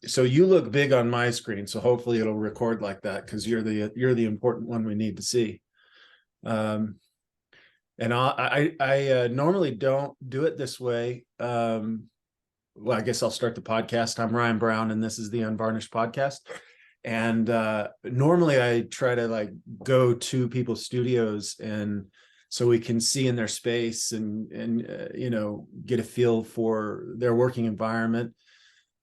So you look big on my screen, so hopefully it'll record like that, because you're the important one we need to see. And I normally don't do it this way. Well, I guess I'll start the podcast. I'm Ryan Brown, and this is the Unvarnished podcast. And normally I try to like go to people's studios, and so we can see in their space and get a feel for their working environment.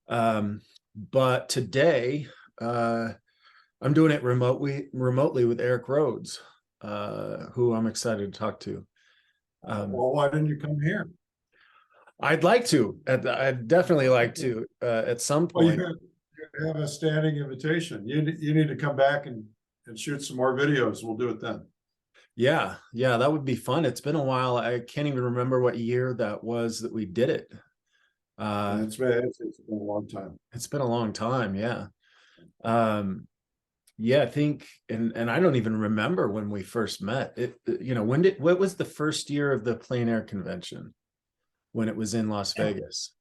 But today, I'm doing it remotely with Eric Rhoads, who I'm excited to talk to. Well, why didn't you come here? I'd like to. I'd definitely like to at some Well, point. you have a standing invitation. You need to come back and shoot some more videos. We'll do it then. Yeah, that would be fun. It's been a while. I can't even remember what year that was that we did it. It's been a long time. It's been a long time. Yeah. Yeah, I think, and I don't even remember when we first met. What was the first year of the Plein Air convention when it was in Las Vegas?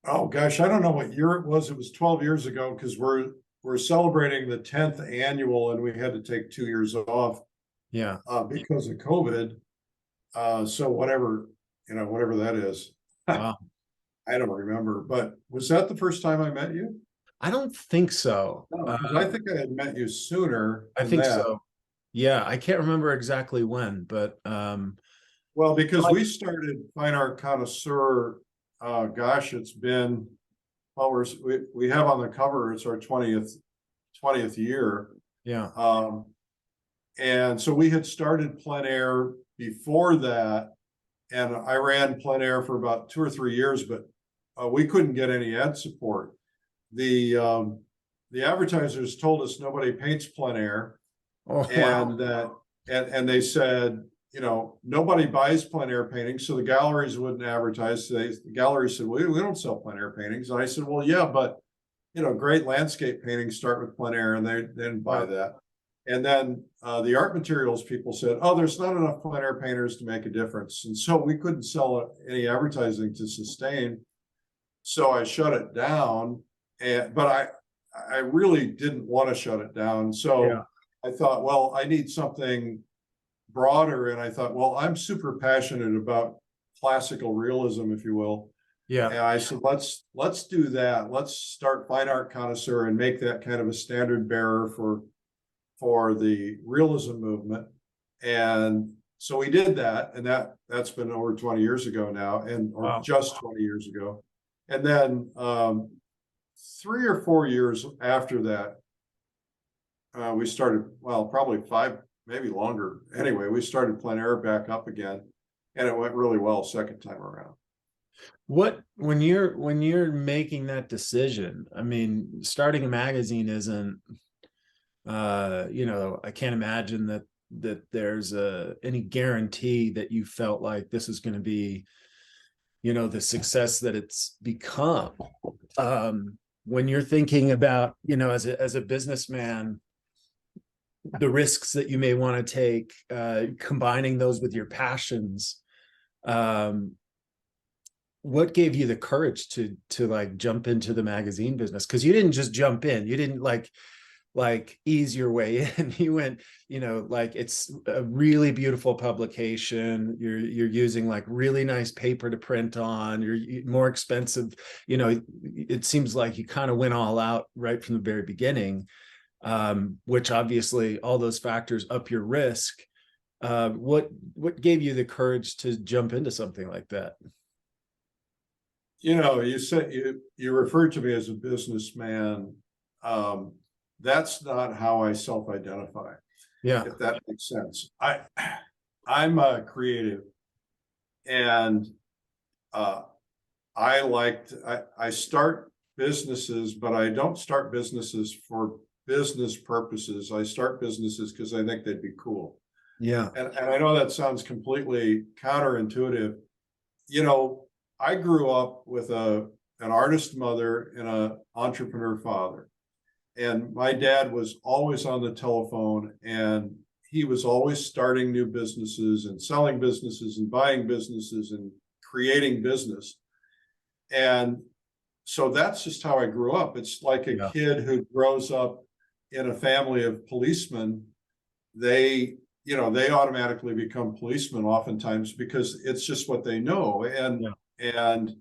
Oh gosh, I don't know what year it was. It was 12 years ago, because we're celebrating the 10th annual, and we had to take 2 years off. Yeah. Because of COVID. So whatever that is. Wow. I don't remember, but was that the first time I met you? I don't think so. No, I think I had met you sooner. I think so. Yeah, I can't remember exactly when, but well, because we started Fine Art Connoisseur, gosh, it's been, well, we have on the cover, it's our 20th year. Yeah. And so we had started Plein Air before that, and I ran Plein Air for about 2 or 3 years, but we couldn't get any ad support. The advertisers told us nobody paints Plein Air. Oh, and wow. And they said, nobody buys Plein Air paintings, so the galleries wouldn't advertise. The galleries said, we don't sell Plein Air paintings. And I said, well, yeah, but great landscape paintings start with Plein Air, and they didn't buy that. And then the art materials people said, oh, there's not enough Plein Air painters to make a difference. And so we couldn't sell any advertising to sustain. So I shut it down. But I really didn't want to shut it down. So yeah. I thought, well, I need something broader. And I thought, well, I'm super passionate about classical realism, if you will. Yeah. And I said, let's do that. Let's start Fine Art Connoisseur and make that kind of a standard bearer for the realism movement. And so we did that, and that's been over 20 years ago now, or wow. Just 20 years ago. And then 3 or 4 years after that, we started, well, probably 5, maybe longer. Anyway, we started Plein Air back up again, and it went really well second time around. When you're making that decision, I mean, starting a magazine isn't, I can't imagine that there's any guarantee that you felt like this is going to be, the success that it's become. When you're thinking about, as a businessman, the risks that you may want to take, combining those with your passions, what gave you the courage to like jump into the magazine business? Because you didn't just jump in. You didn't like ease your way in. You went, like, it's a really beautiful publication. You're using like really nice paper to print on. You're more expensive. It seems like you kind of went all out right from the very beginning, which obviously all those factors up your risk. What gave you the courage to jump into something like that? You said you referred to me as a businessman. That's not how I self-identify. Yeah, if that makes sense. I'm a creative, and I start businesses, but I don't start businesses for business purposes. I start businesses because I think they'd be cool. Yeah. And I know that sounds completely counterintuitive. I grew up with an artist mother and an entrepreneur father. And my dad was always on the telephone, and he was always starting new businesses and selling businesses and buying businesses and creating business. And so that's just how I grew up. It's like a Yeah. kid who grows up in a family of policemen. They, they automatically become policemen oftentimes because it's just what they know. Yeah. And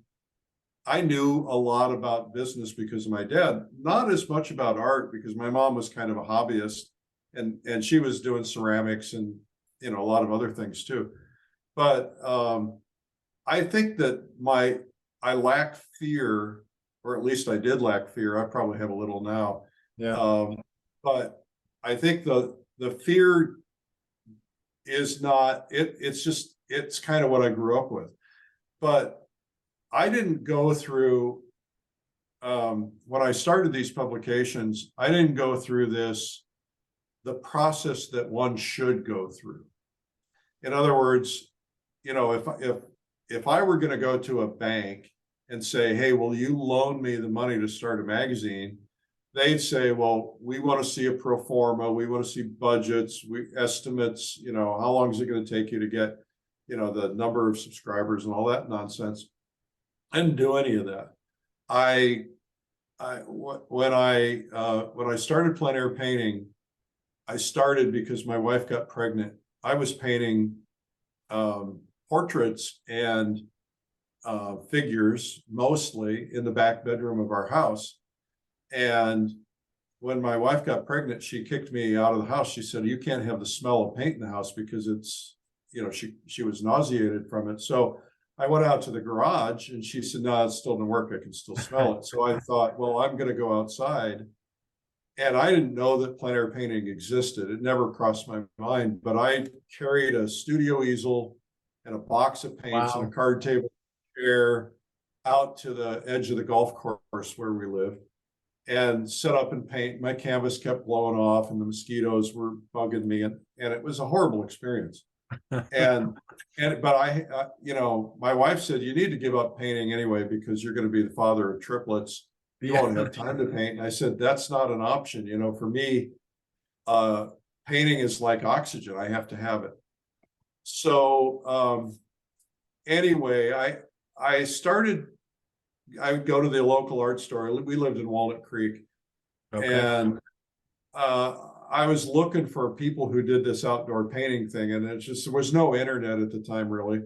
I knew a lot about business because of my dad, not as much about art because my mom was kind of a hobbyist, and she was doing ceramics and, a lot of other things too. But I think that I lack fear, or at least I did lack fear. I probably have a little now. Yeah. But I think the fear is not it. It's kind of what I grew up with. But I didn't go through when I started these publications, I didn't go through the process that one should go through. In other words, if I were going to go to a bank and say, hey, will you loan me the money to start a magazine? They'd say, well, we want to see a pro forma, we want to see budgets, estimates, how long is it going to take you to get, the number of subscribers and all that nonsense. I didn't do any of that. When I started plein air painting, I started because my wife got pregnant. I was painting portraits and figures, mostly in the back bedroom of our house. And when my wife got pregnant, she kicked me out of the house. She said, you can't have the smell of paint in the house because it's, she was nauseated from it. So I went out to the garage and she said, no, it still didn't work. I can still smell it. So I thought, well, I'm going to go outside. And I didn't know that plein air painting existed. It never crossed my mind, but I carried a studio easel and a box of paints and a card table chair out to the edge of the golf course where we lived and set up and paint. My canvas kept blowing off and the mosquitoes were bugging me. And it was a horrible experience. But my wife said, you need to give up painting anyway, because you're going to be the father of triplets. You won't have time to paint. And I said, that's not an option. For me, painting is like oxygen. I have to have it. So anyway, I would go to the local art store. We lived in Walnut Creek. Okay. And I was looking for people who did this outdoor painting thing, and there was no internet at the time, really.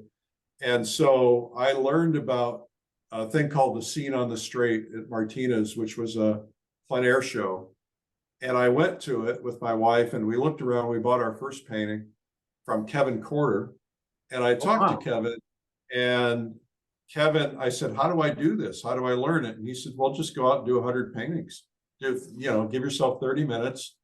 And so I learned about a thing called the Scene on the Straight at Martinez, which was a plein air show. And I went to it with my wife, and we looked around. We bought our first painting from Kevin Corder. And I talked to Kevin, and Kevin, I said, how do I do this? How do I learn it? And he said, well, just go out and do 100 paintings. Give yourself 30 minutes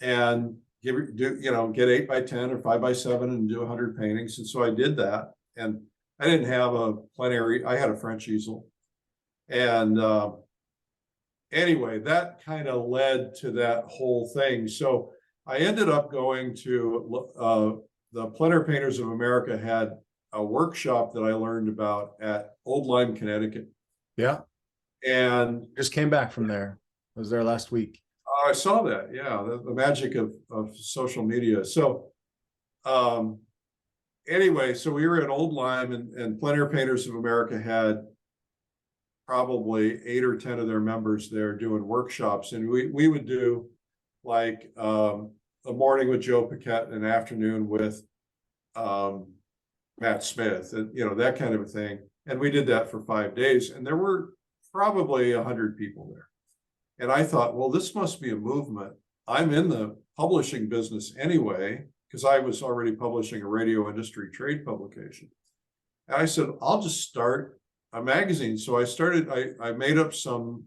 and get 8 by 10 or 5 by 7 and do 100 paintings. And so I did that. And I didn't have a plein air, I had a French easel. And anyway, that kind of led to that whole thing. So I ended up going to the Plein Air Painters of America had a workshop that I learned about at Old Lyme, Connecticut. Yeah. And just came back from there. I was there last week. I saw that. Yeah. The magic of social media. So anyway, so we were at Old Lyme, and Plein Air Painters of America had probably 8 or 10 of their members there doing workshops. And we would do like a morning with Joe Paquette and an afternoon with Matt Smith, and that kind of a thing. And we did that for 5 days, and there were probably 100 people there. And I thought, well, this must be a movement. I'm in the publishing business anyway, because I was already publishing a radio industry trade publication. And I said, I'll just start a magazine. So I made up some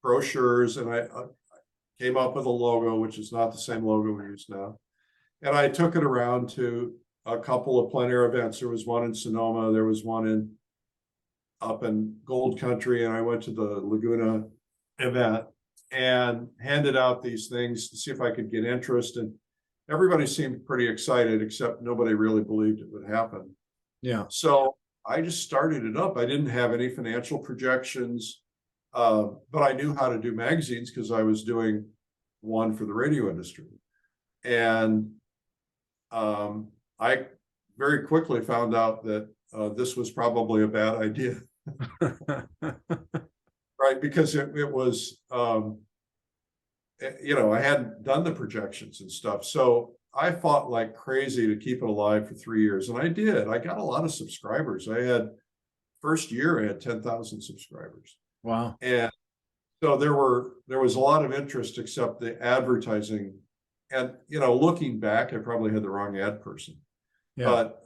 brochures, and I came up with a logo, which is not the same logo we use now. And I took it around to a couple of plein air events. There was one in Sonoma, there was one up in Gold Country, and I went to the Laguna event and handed out these things to see if I could get interest. And everybody seemed pretty excited, except nobody really believed it would happen. Yeah. So I just started it up. I didn't have any financial projections, but I knew how to do magazines because I was doing one for the radio industry. And I very quickly found out that this was probably a bad idea. right, because it was, you know, I hadn't done the projections and stuff. So I fought like crazy to keep it alive for 3 years. And I did. I got a lot of subscribers. I had, first year, I had 10,000 subscribers. Wow. And so there was a lot of interest, except the advertising. And, you know, looking back, I probably had the wrong ad person. Yeah. But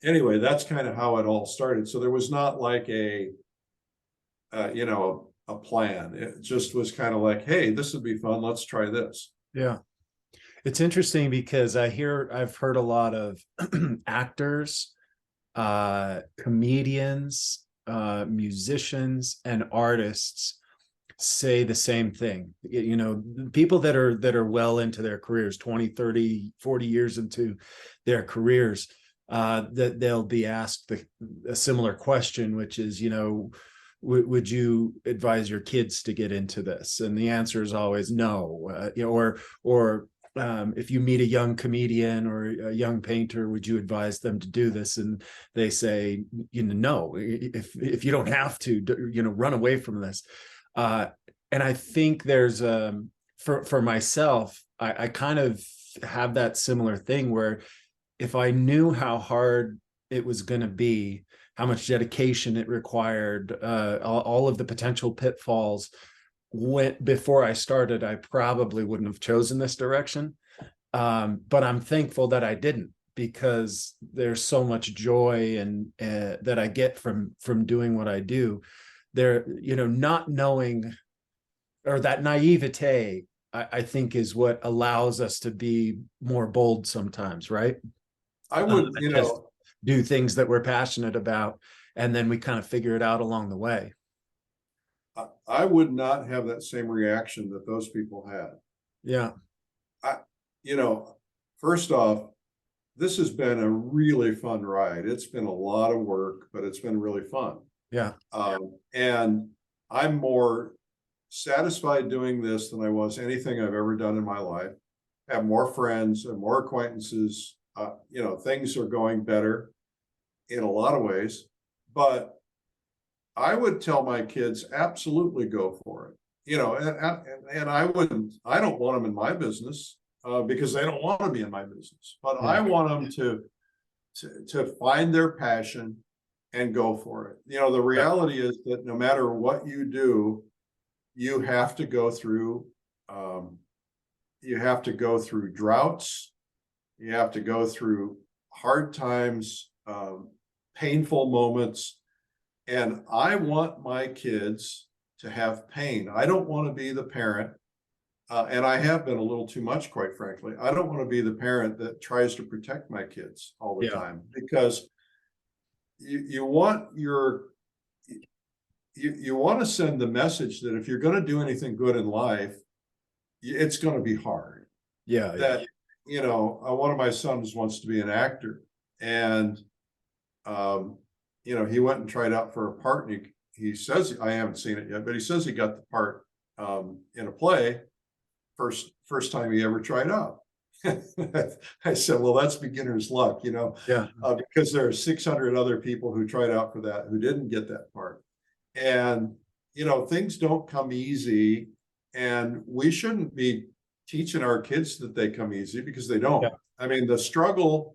anyway, that's kind of how it all started. So there was not like a, you know, a plan. It just was kind of like, hey, this would be fun. Let's try this. Yeah. It's interesting because I've heard a lot of actors, comedians, musicians, and artists say the same thing. You know, people that are well into their careers, 20, 30, 40 years into their careers, that they'll be asked a similar question, which is, you know, would you advise your kids to get into this? And the answer is always no. You know, or if you meet a young comedian or a young painter, would you advise them to do this? And they say, you know, no. If you don't have to, you know, run away from this. And I think there's for myself, I kind of have that similar thing where if I knew how hard it was going to be, how much dedication it required, all of the potential pitfalls before I started, I probably wouldn't have chosen this direction. But I'm thankful that I didn't, because there's so much joy and that I get from doing what I do. There, you know, not knowing, or that naivete, I think is what allows us to be more bold sometimes, right? I would, you know, Do things that we're passionate about, and then we kind of figure it out along the way. I would not have that same reaction that those people had. Yeah. You know, first off, this has been a really fun ride. It's been a lot of work, but it's been really fun. Yeah. And I'm more satisfied doing this than I was anything I've ever done in my life. I have more friends and more acquaintances. You know, things are going better in a lot of ways, but I would tell my kids, absolutely go for it. You know, and I don't want them in my business because they don't want to be in my business, but I want them to find their passion and go for it. You know, the reality is that no matter what you do, you have to go through droughts, you have to go through hard times, painful moments. And I want my kids to have pain. I don't want to be the parent, and I have been a little too much, quite frankly. I don't want to be the parent that tries to protect my kids all the time, because you want to send the message that if you're going to do anything good in life, it's going to be hard. Yeah. That, you know, one of my sons wants to be an actor, and you know, he went and tried out for a part, and he says, I haven't seen it yet, but he says he got the part in a play first time he ever tried out. I said, well, that's beginner's luck, you know, because there are 600 other people who tried out for that who didn't get that part. And, you know, things don't come easy, and we shouldn't be teaching our kids that they come easy, because they don't. I mean, the struggle,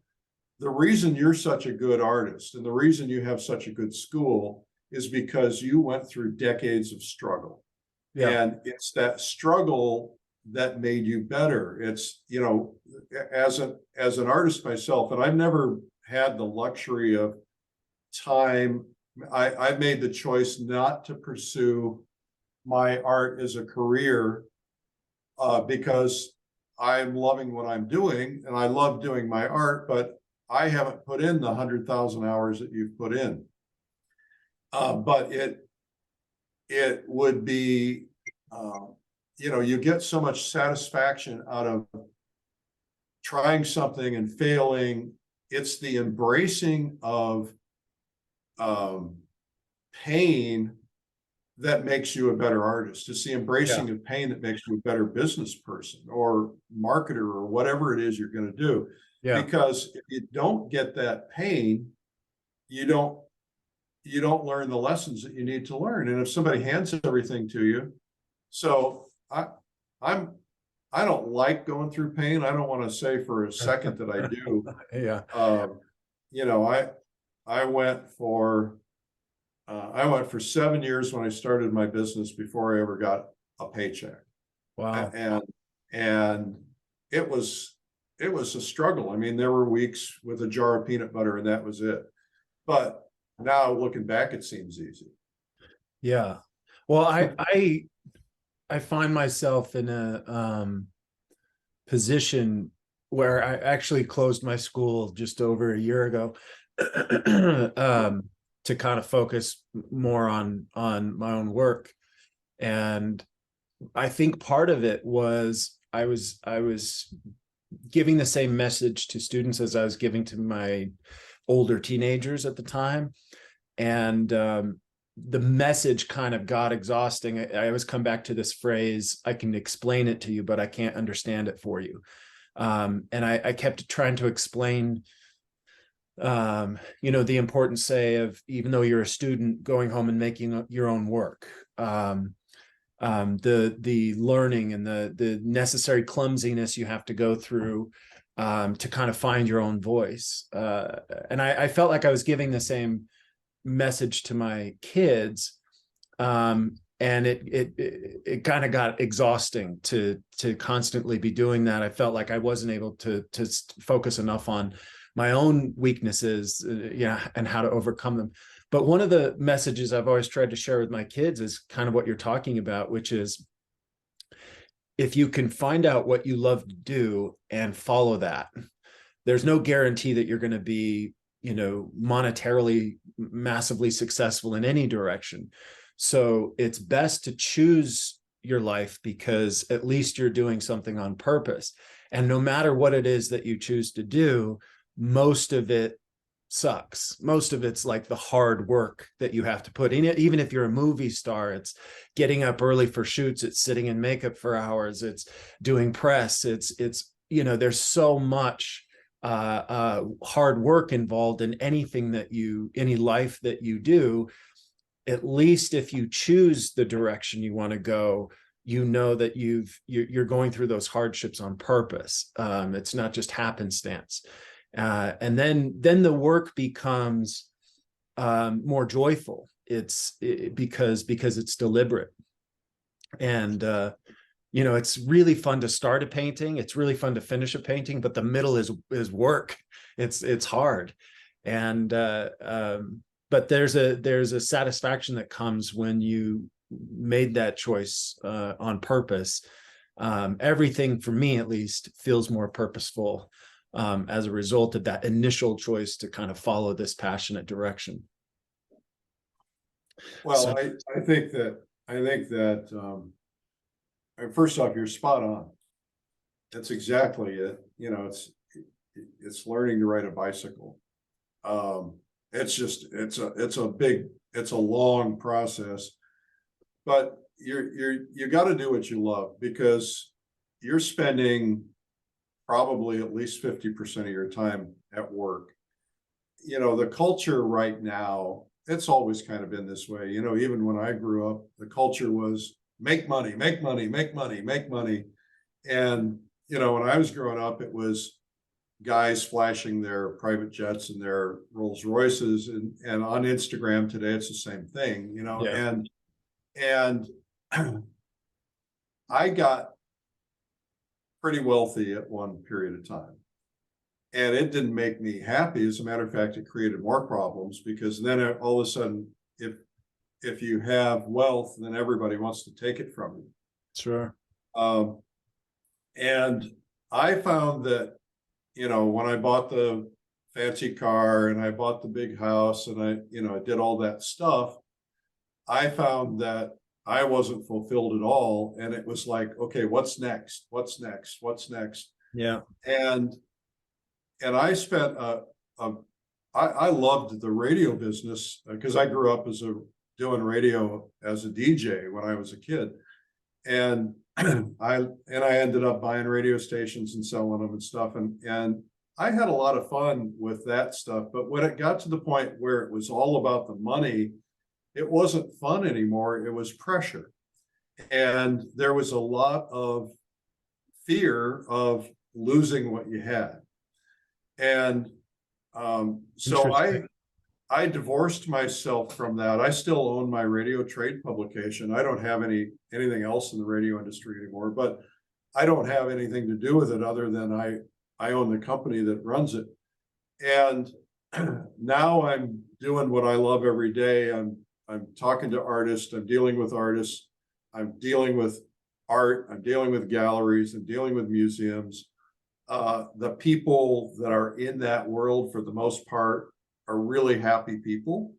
the reason you're such a good artist and the reason you have such a good school is because you went through decades of struggle. And it's that struggle that made you better. It's, you know, as an artist myself, and I've never had the luxury of time. I made the choice not to pursue my art as a career because I'm loving what I'm doing and I love doing my art, but I haven't put in the 100,000 hours that you've put in. But it would be, you know, you get so much satisfaction out of trying something and failing. It's the embracing of pain that makes you a better artist. It's the embracing of pain that makes you a better business person or marketer or whatever it is you're going to do. Because if you don't get that pain, you don't you don't learn the lessons that you need to learn. And if somebody hands everything to you, so I'm I don't like going through pain. I don't want to say for a second that I do. Yeah. You know, I went for I went for 7 years when I started my business before I ever got a paycheck. Wow. And it was a struggle. I mean, there were weeks with a jar of peanut butter and that was it. But now looking back, it seems easy. Yeah. Well, I find myself in a position where I actually closed my school just over a year ago, to kind of focus more on my own work. And I think part of it was I was giving the same message to students as I was giving to my older teenagers at the time. And the message kind of got exhausting. I always come back to this phrase: I can explain it to you, but I can't understand it for you. And I kept trying to explain, the importance, say, of, even though you're a student, going home and making your own work, the learning and the necessary clumsiness you have to go through, to kind of find your own voice. And I felt like I was giving the same message to my kids, and it kind of got exhausting to constantly be doing that. I felt like I wasn't able to focus enough on my own weaknesses, and how to overcome them. But one of the messages I've always tried to share with my kids is kind of what you're talking about, which is, if you can find out what you love to do and follow that, there's no guarantee that you're going to be, monetarily massively successful in any direction. So it's best to choose your life, because at least you're doing something on purpose. And no matter what it is that you choose to do, most of it sucks. Most of it's like the hard work that you have to put in it. Even if you're a movie star, it's getting up early for shoots, it's sitting in makeup for hours, it's doing press, it's there's so much hard work involved in any life that you do. At least if you choose the direction you want to go, that you're going through those hardships on purpose. It's not just happenstance. And then the work becomes more joyful. Because it's deliberate. And it's really fun to start a painting. It's really fun to finish a painting, but the middle is work. It's hard. And but there's a satisfaction that comes when you made that choice on purpose. Everything, for me at least, feels more purposeful as a result of that initial choice to kind of follow this passionate direction. Well, I think that first off, you're spot on. That's exactly it. It's learning to ride a bicycle. It's a long process, but you got to do what you love, because you're spending probably at least 50% of your time at work. The culture right now, it's always kind of been this way. Even when I grew up, the culture was make money, make money, make money, make money. And, when I was growing up, it was guys flashing their private jets and their Rolls Royces, and on Instagram today, it's the same thing, Yeah. and I got pretty wealthy at one period of time. And it didn't make me happy. As a matter of fact, it created more problems, because then all of a sudden, if you have wealth, then everybody wants to take it from you. Sure. And I found that, when I bought the fancy car and I bought the big house and I did all that stuff, I found that I wasn't fulfilled at all. And it was like, okay, what's next? What's next? What's next? Yeah. And I spent I loved the radio business, because I grew up doing radio as a DJ when I was a kid, and I ended up buying radio stations and selling them and stuff, and I had a lot of fun with that stuff, but when it got to the point where it was all about the money, it wasn't fun anymore. It was pressure. And there was a lot of fear of losing what you had. And so I divorced myself from that. I still own my radio trade publication. I don't have anything else in the radio industry anymore, but I don't have anything to do with it other than I own the company that runs it. And now I'm doing what I love every day. I'm talking to artists, I'm dealing with artists, I'm dealing with art, I'm dealing with galleries, I'm dealing with museums. The people that are in that world, for the most part, are really happy people.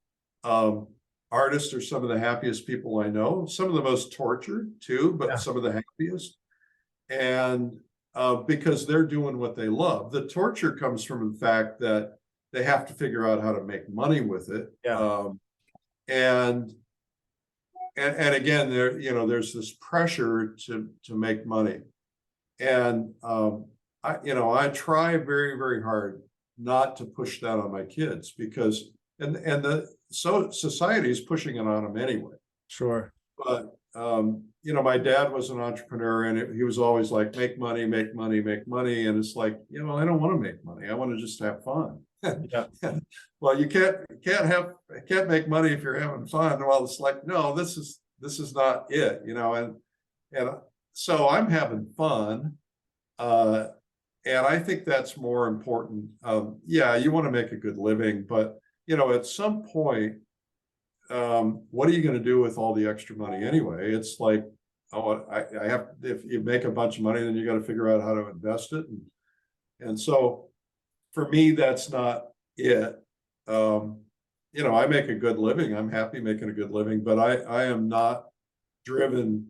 Artists are some of the happiest people I know, some of the most tortured too, but some of the happiest. And because they're doing what they love. The torture comes from the fact that they have to figure out how to make money with it. And again, there's this pressure to make money. And I try very, very hard not to push that on my kids, because society is pushing it on them anyway. Sure. But my dad was an entrepreneur, and he was always like, make money, make money, make money. And it's like, I don't want to make money. I want to just have fun. Well, you can't make money if you're having fun. Well, it's like, no, this is not it, and so I'm having fun. And I think that's more important. You want to make a good living, but at some point, what are you going to do with all the extra money anyway? It's like, I have, if you make a bunch of money, then you got to figure out how to invest it. And so for me, that's not it. I make a good living. I'm happy making a good living, but I am not driven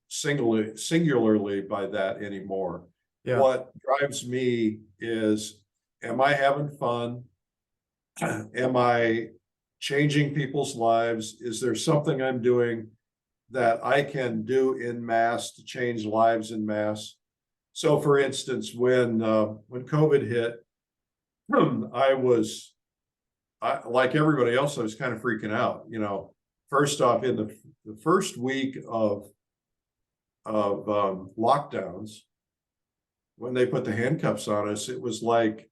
singularly by that anymore. What drives me is, am I having fun? Am I changing people's lives? Is there something I'm doing that I can do in mass to change lives in mass? So for instance, when COVID hit, like everybody else, I was kind of freaking out. First off, in the first week of lockdowns, when they put the handcuffs on us, it was like,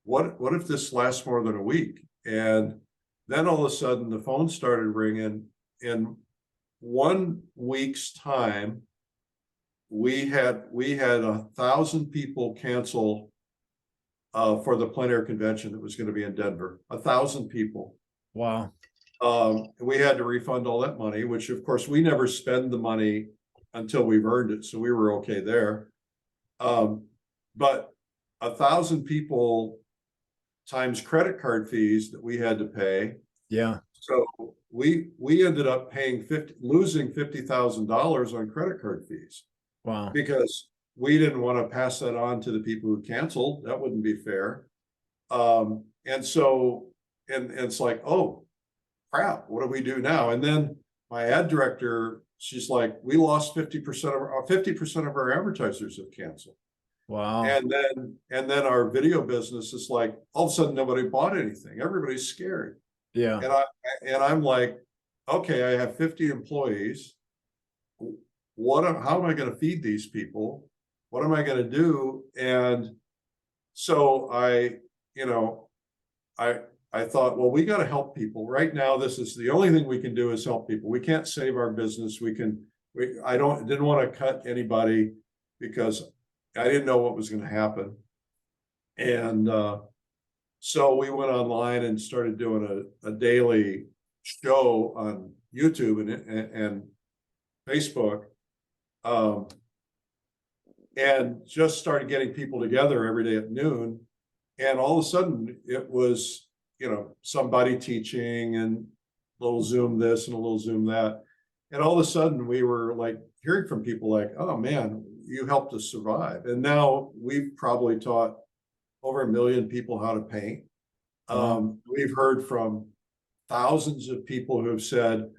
what if this lasts more than a week? And then all of a sudden the phone started ringing. In 1 week's time, we had 1,000 people cancel for the Plein Air convention that was going to be in Denver. 1,000 people. Wow. We had to refund all that money, which of course we never spend the money until we've earned it, so we were okay there. But 1,000 people times credit card fees that we had to pay. So we ended up losing $50,000 on credit card fees. Wow. Because we didn't want to pass that on to the people who canceled. That wouldn't be fair. And so it's like, oh crap, what do we do now? And then my ad director, she's like, we lost 50% of our advertisers have canceled. Wow. And then our video business is like, all of a sudden nobody bought anything. Everybody's scared. And I'm like, okay, I have 50 employees. How am I going to feed these people? What am I going to do? And so I thought, well, we got to help people right now. This is the only thing we can do, is help people. We can't save our business. Didn't want to cut anybody, because I didn't know what was going to happen. And so we went online and started doing a daily show on YouTube and Facebook, and just started getting people together every day at noon. And all of a sudden it was, somebody teaching and a little Zoom this and a little Zoom that. And all of a sudden we were like hearing from people like, oh man, you helped us survive. And now we've probably taught over 1 million people how to paint. We've heard from thousands of people who have said,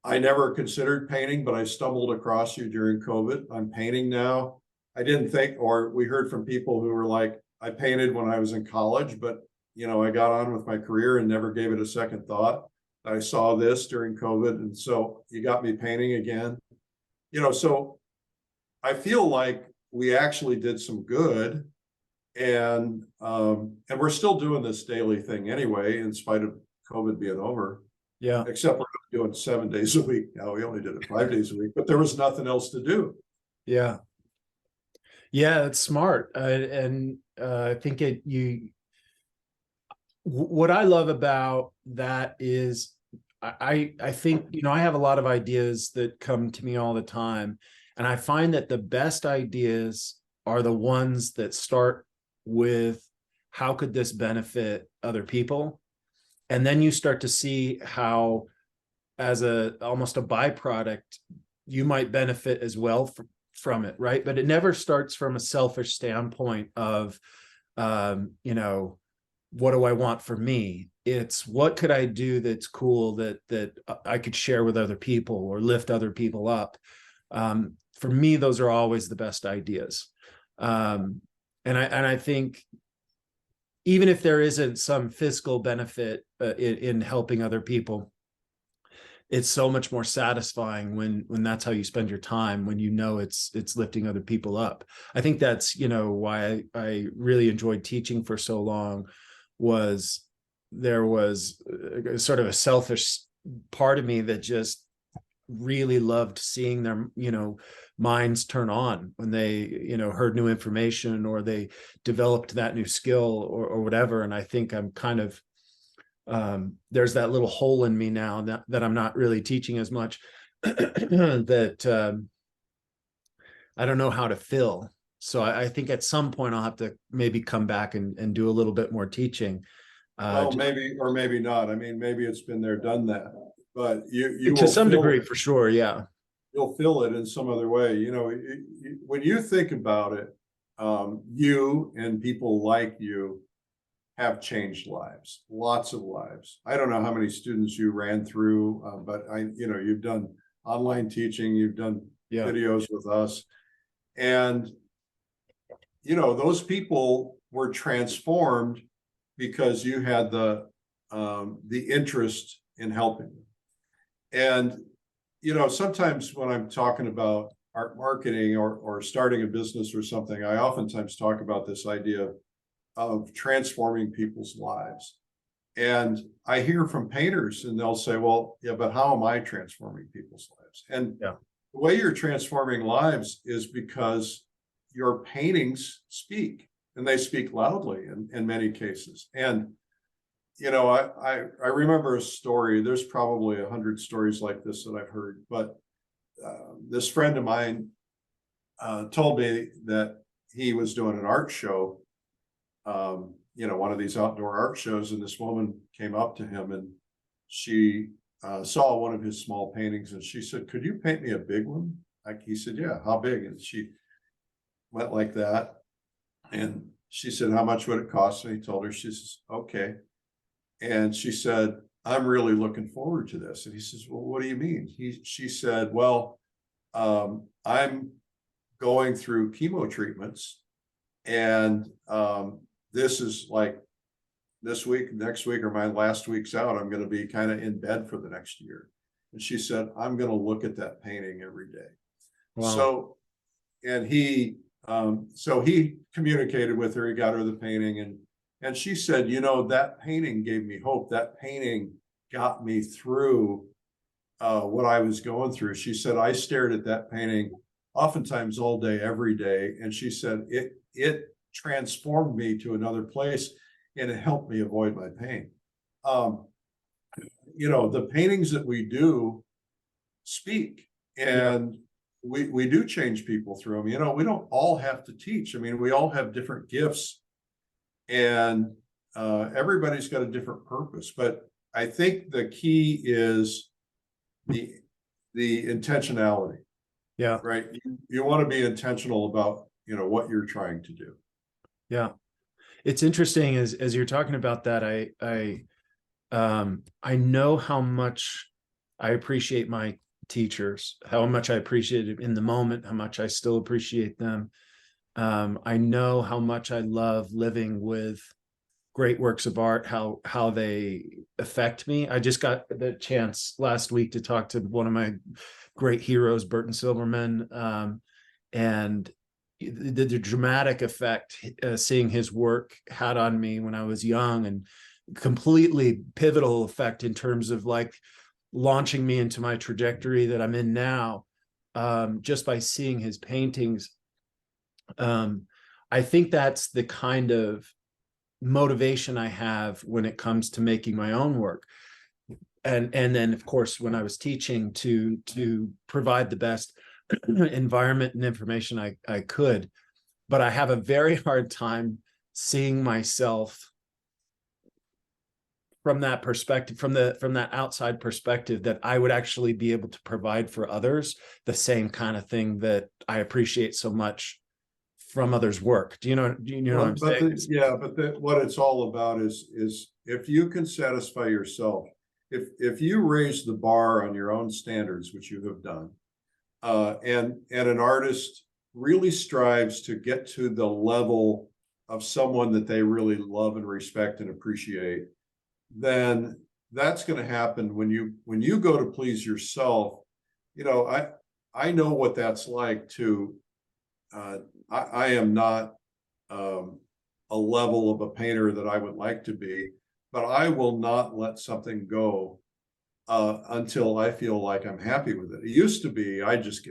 I never considered painting, but I stumbled across you during COVID. I'm painting now. I didn't think, or we heard from people who were like, I painted when I was in college, but I got on with my career and never gave it a second thought. I saw this during COVID, and so you got me painting again. So I feel like we actually did some good, and we're still doing this daily thing anyway, in spite of COVID being over. Yeah. Except we're doing 7 days a week now. We only did it 5 days a week, but there was nothing else to do. Yeah. Yeah, it's smart. And I think what I love about that is I think, I have a lot of ideas that come to me all the time. And I find that the best ideas are the ones that start with, how could this benefit other people? And then you start to see how, as almost a byproduct, you might benefit as well from it, right? But it never starts from a selfish standpoint of, what do I want for me? It's, what could I do that's cool that I could share with other people or lift other people up. For me, those are always the best ideas. And I think, even if there isn't some fiscal benefit in helping other people, it's so much more satisfying when that's how you spend your time, when it's lifting other people up. I think that's why I really enjoyed teaching for so long. Was there was sort of a selfish part of me that just really loved seeing their minds turn on when they heard new information, or they developed that new skill, or whatever. And I think I'm kind of there's that little hole in me now that I'm not really teaching as much that I don't know how to fill. So I think at some point I'll have to maybe come back and do a little bit more teaching. Well, maybe, or maybe not. I mean, maybe it's been there, done that, but you to will some fill degree, it. for sure. Yeah. You'll fill it in some other way. When you think about it, you and people like you have changed lives, lots of lives. I don't know how many students you ran through, but you've done online teaching, you've done videos with us, and those people were transformed because you had the interest in helping them. And sometimes when I'm talking about art marketing or starting a business or something, I oftentimes talk about this idea of transforming people's lives. And I hear from painters, and they'll say, well, yeah, but how am I transforming people's lives? And the way you're transforming lives is because your paintings speak, and they speak loudly in many cases. And I remember a story. There's probably 100 stories like this that I've heard, but this friend of mine told me that he was doing an art show, one of these outdoor art shows, and this woman came up to him, and she saw one of his small paintings, and she said, "Could you paint me a big one?" He said, "Yeah, how big?" And she went like that, and she said, "How much would it cost?" And he told her. She says, "Okay." And she said, "I'm really looking forward to this." And he says, "Well, what do you mean?" She said, "Well, I'm going through chemo treatments, and this is like this week, next week, or my last week's out. I'm going to be kind of in bed for the next year." And she said, "I'm going to look at that painting every day." Wow. So he communicated with her. He got her the painting, and she said, "That painting gave me hope. That painting got me through what I was going through." She said, "I stared at that painting oftentimes all day, every day." And she said, it transformed me to another place, and it helped me avoid my pain. The paintings that we do speak, and we do change people through them. We don't all have to teach. I mean, we all have different gifts, and everybody's got a different purpose. But I think the key is the intentionality. Yeah. Right. You want to be intentional about, what you're trying to do. Yeah. It's interesting as you're talking about that, I know how much I appreciate my teachers, how much I appreciate it in the moment, how much I still appreciate them I know how much I love living with great works of art, how they affect me. I just got the chance last week to talk to one of my great heroes, Burton Silverman, and the dramatic effect seeing his work had on me when I was young, and completely pivotal effect in terms of like launching me into my trajectory that I'm in now, just by seeing his paintings. I think that's the kind of motivation I have when it comes to making my own work. And then of course, when I was teaching, to provide the best environment and information I could. But I have a very hard time seeing myself from that perspective, from that outside perspective, that I would actually be able to provide for others the same kind of thing that I appreciate so much from others' work. Do you know what I'm saying? What it's all about is if you can satisfy yourself, if you raise the bar on your own standards, which you have done, and an artist really strives to get to the level of someone that they really love and respect and appreciate, then that's going to happen when you go to please yourself. I know what that's like to. I am not a level of a painter that I would like to be, but I will not let something go until I feel like I'm happy with it. It used to be I just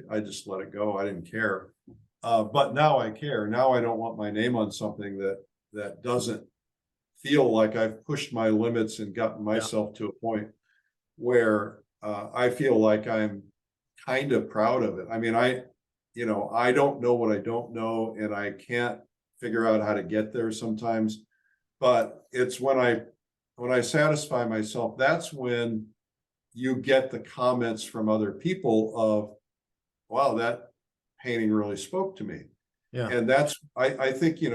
let it go. I didn't care, but now I care. Now I don't want my name on something that doesn't feel like I've pushed my limits and gotten myself to a point where I feel like I'm kind of proud of it. I mean, I don't know what I don't know, and I can't figure out how to get there sometimes. But it's when I satisfy myself, that's when you get the comments from other people of, wow, that painting really spoke to me. Yeah. And that's, I think, you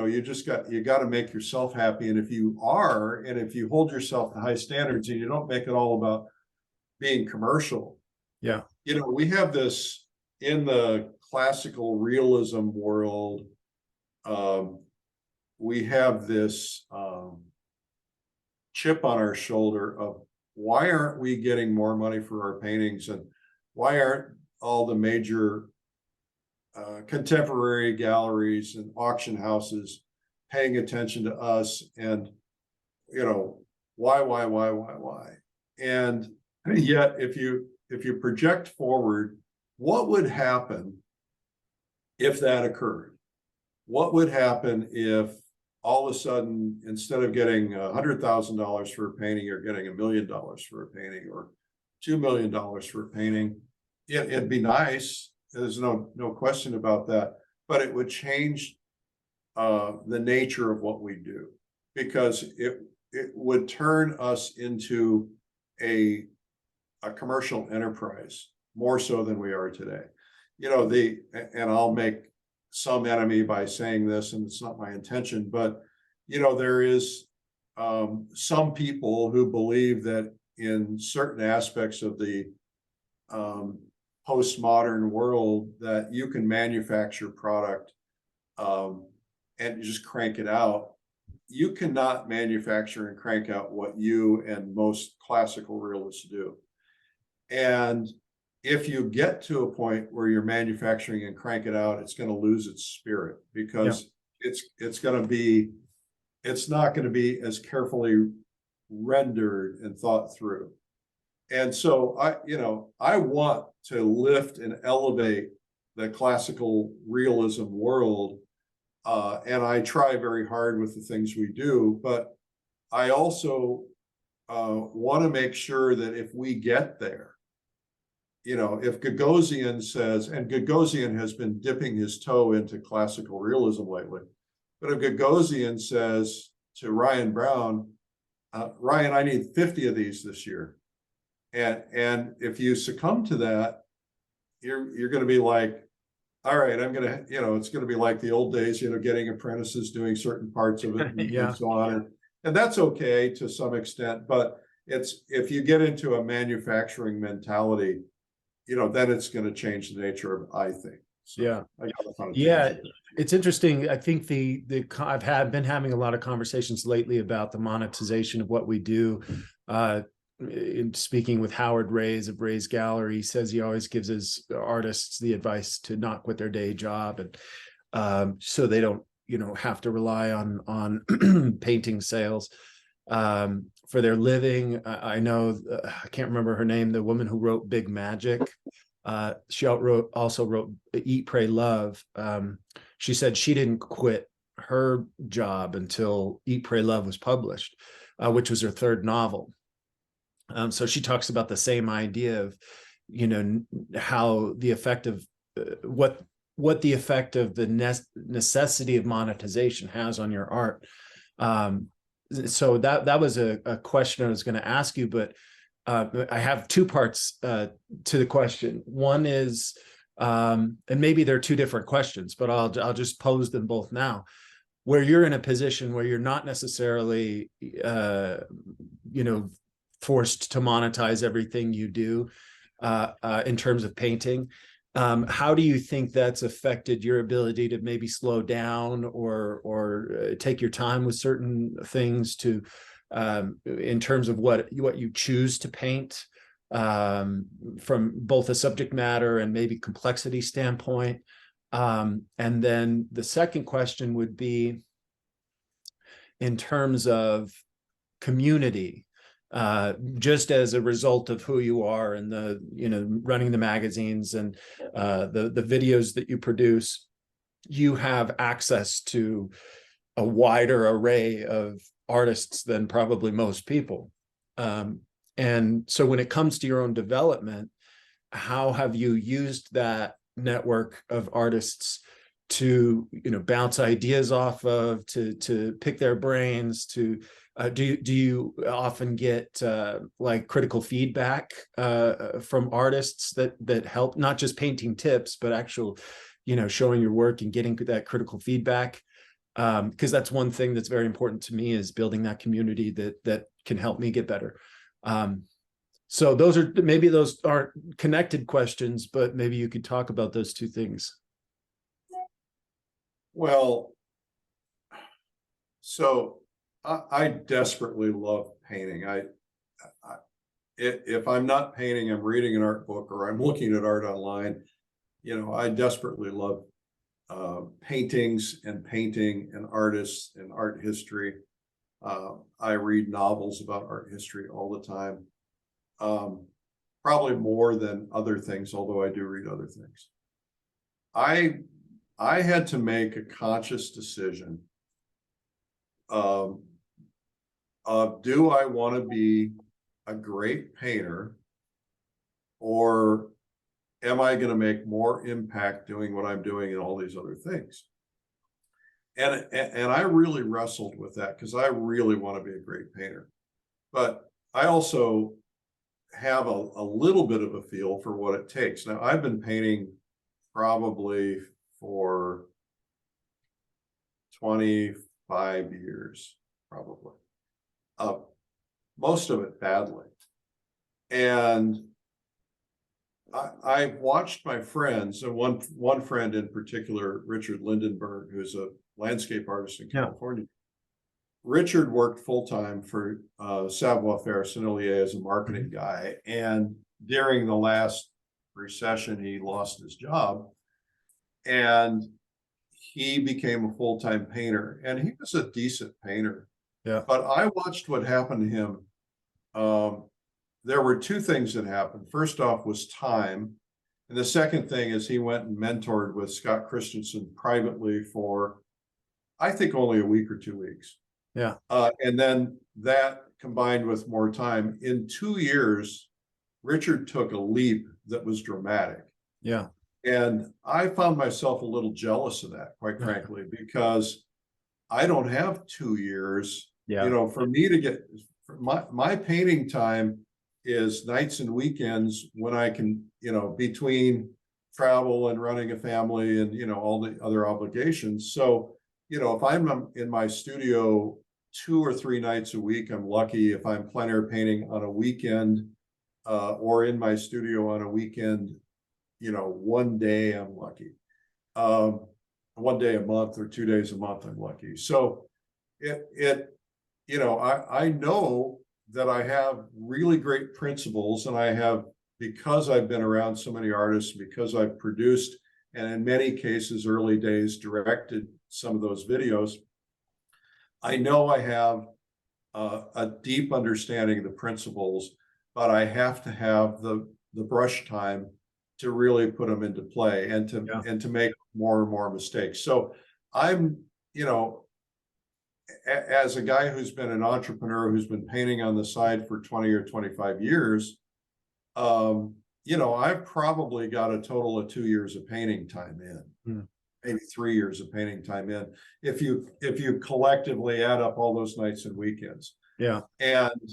got to make yourself happy. And if you hold yourself to high standards and you don't make it all about being commercial. Yeah. We have this in the classical realism world. We have this chip on our shoulder of, why aren't we getting more money for our paintings, and why aren't all the major contemporary galleries and auction houses paying attention to us? And why? And yet, if you project forward, what would happen if that occurred? What would happen if all of a sudden, instead of getting $100,000 for a painting, you're getting $1 million for a painting, or $2 million for a painting? It'd be nice. There's no question about that, but it would change the nature of what we do, because it would turn us into a commercial enterprise more so than we are today. And I'll make some enemy by saying this, and it's not my intention, but there is some people who believe that in certain aspects of the postmodern world, that you can manufacture product and just crank it out. You cannot manufacture and crank out what you and most classical realists do. And if you get to a point where you're manufacturing and crank it out, it's going to lose its spirit, because it's not going to be as carefully rendered and thought through. And so I want to lift and elevate the classical realism world, and I try very hard with the things we do. But I also want to make sure that if we get there, if Gagosian says, and Gagosian has been dipping his toe into classical realism lately, but if Gagosian says to Ryan Brown, Ryan, I need 50 of these this year, and if you succumb to that, you're going to be like, all right, I'm going to, it's going to be like the old days, getting apprentices doing certain parts of it and so on. And that's okay to some extent, but if you get into a manufacturing mentality, then it's going to change the nature of it, I think. So Yeah. I got off on a Yeah, tangent. it's interesting. I think I've been having a lot of conversations lately about the monetization of what we do. In speaking with Howard Rays of Rays Gallery, he says he always gives his artists the advice to not quit their day job, and so they don't, have to rely on painting sales for their living. I know, I can't remember her name, the woman who wrote Big Magic. She also wrote Eat, Pray, Love. She said she didn't quit her job until Eat, Pray, Love was published, which was her third novel. So she talks about the same idea of, how the effect of what the effect of the necessity of monetization has on your art. So that was a question I was going to ask you, but I have two parts to the question. One is, and maybe they're two different questions, but I'll just pose them both now. Where you're in a position where you're not necessarily, forced to monetize everything you do in terms of painting. How do you think that's affected your ability to maybe slow down or take your time with certain things to, in terms of what you choose to paint, from both a subject matter and maybe complexity standpoint? And then the second question would be in terms of community, just as a result of who you are and the, running the magazines and the videos that you produce, you have access to a wider array of artists than probably most people. And so when it comes to your own development, how have you used that network of artists to, bounce ideas off of, to pick their brains, to do you often get like critical feedback from artists that help, not just painting tips, but actual, showing your work and getting that critical feedback? Because that's one thing that's very important to me, is building that community that can help me get better. So those aren't connected questions, but maybe you could talk about those two things. Well, so I desperately love painting. If I'm not painting, I'm reading an art book or I'm looking at art online. I desperately love paintings and painting and artists and art history. I read novels about art history all the time, probably more than other things, although I do read other things. I had to make a conscious decision of do I want to be a great painter, or am I going to make more impact doing what I'm doing and all these other things? And I really wrestled with that, because I really want to be a great painter, but I also have a little bit of a feel for what it takes. Now, I've been painting probably for 25 years, probably. Most of it badly. And I watched my friends, and one friend in particular, Richard Lindenberg, who's a landscape artist in California. Yeah. Richard worked full-time for Savoir-Faire Sennelier as a marketing guy. And during the last recession, he lost his job. And he became a full-time painter, and he was a decent painter. Yeah. But I watched what happened to him. There were two things that happened. First off was time. And the second thing is he went and mentored with Scott Christensen privately for, I think, only a week or 2 weeks. Yeah. And then that combined with more time, in 2 years, Richard took a leap that was dramatic. Yeah. And I found myself a little jealous of that, quite frankly, because I don't have 2 years. Yeah. For me to get my painting time is nights and weekends, when I can, between travel and running a family and, all the other obligations. So, if I'm in my studio 2 or 3 nights a week, I'm lucky. If I'm plein air painting on a weekend, or in my studio on a weekend, one day, I'm lucky. one day a month or 2 days a month. I'm lucky. So I know that I have really great principles, and I have, because I've been around so many artists, because I've produced, and in many cases, early days, directed some of those videos. I know I have a deep understanding of the principles, but I have to have the brush time to really put them into play, and to make more and more mistakes. So I'm, as a guy who's been an entrepreneur, who's been painting on the side for 20 or 25 years, I've probably got a total of 2 years of painting time in, maybe 3 years of painting time in, if you collectively add up all those nights and weekends. Yeah. And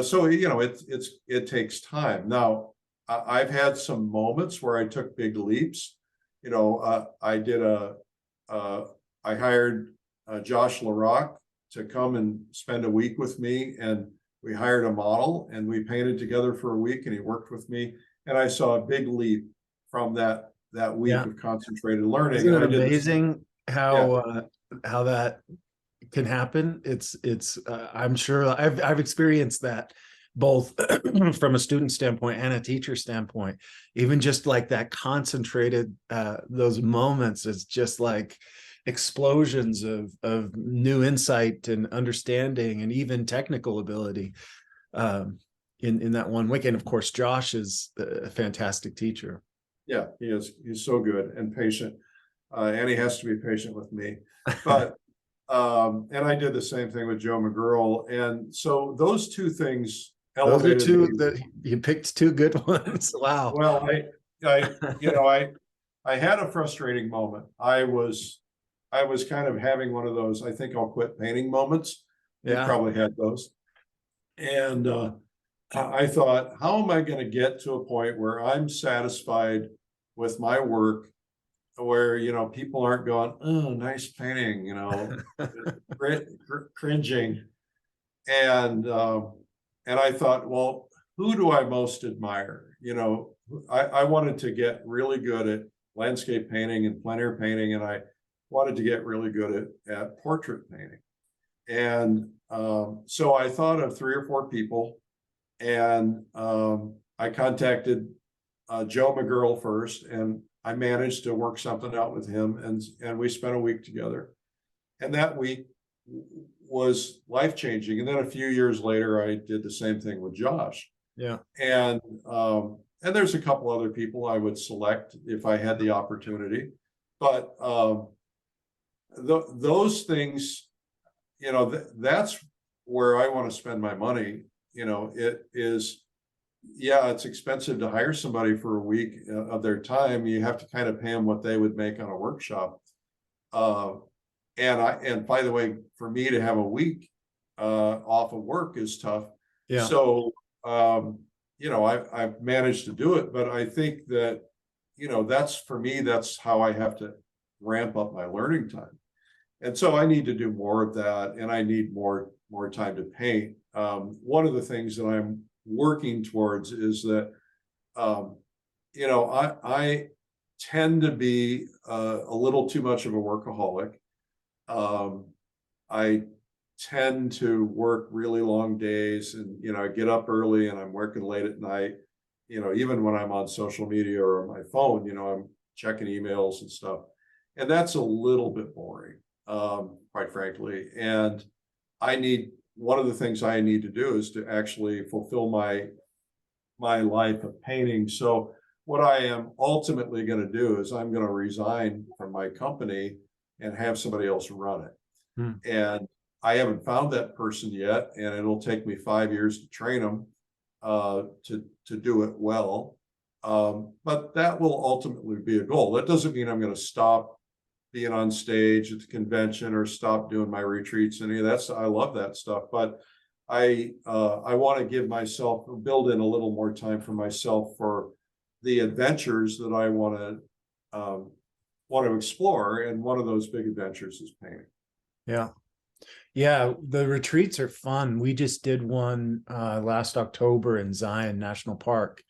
so it takes time. Now, I've had some moments where I took big leaps. I hired Josh LaRock to come and spend a week with me, and we hired a model and we painted together for a week, and he worked with me, and I saw a big leap from that week of concentrated learning. Isn't it amazing how that can happen? It's I'm sure I've experienced that, both from a student standpoint and a teacher standpoint. Even just like that concentrated, those moments, is just like explosions of new insight and understanding, and even technical ability, in that one week. And of course, Josh is a fantastic teacher. Yeah, he is. He's so good and patient, and he has to be patient with me. But and I did the same thing with Joe McGurl, and so those two things elevated. Those are two that you picked, two good ones. Wow. Well, I had a frustrating moment. I was kind of having one of those, I think I'll quit painting moments. You probably had those. And I thought, how am I going to get to a point where I'm satisfied with my work, where, people aren't going, oh, nice painting, cringing. And I thought, well, who do I most admire? I wanted to get really good at landscape painting and plein air painting, and I wanted to get really good at portrait painting. And so I thought of 3 or 4 people, and I contacted Joe McGurl first, and I managed to work something out with him, and we spent a week together. And that week was life-changing. And then a few years later, I did the same thing with Josh. Yeah. And there's a couple other people I would select if I had the opportunity. But those things, that's where I want to spend my money. It is, it's expensive to hire somebody for a week of their time. You have to kind of pay them what they would make on a workshop. And by the way, for me to have a week off of work is tough. Yeah. So, I've managed to do it, but I think that, that's, for me, that's how I have to ramp up my learning time. And so I need to do more of that, and I need more time to paint. One of the things that I'm working towards is that, I tend to be a little too much of a workaholic. I tend to work really long days, and I get up early and I'm working late at night. Even when I'm on social media or on my phone, I'm checking emails and stuff, and that's a little bit boring, quite frankly. And one of the things I need to do is to actually fulfill my life of painting. So what I am ultimately going to do is I'm going to resign from my company and have somebody else run it. And I haven't found that person yet, and it'll take me 5 years to train them to do it well. But that will ultimately be a goal. That doesn't mean I'm going to stop being on stage at the convention or stop doing my retreats. Any of that. I love that stuff, but I want to build in a little more time for myself for the adventures that I want to explore. And one of those big adventures is painting. Yeah. Yeah. The retreats are fun. We just did one last October in Zion National Park.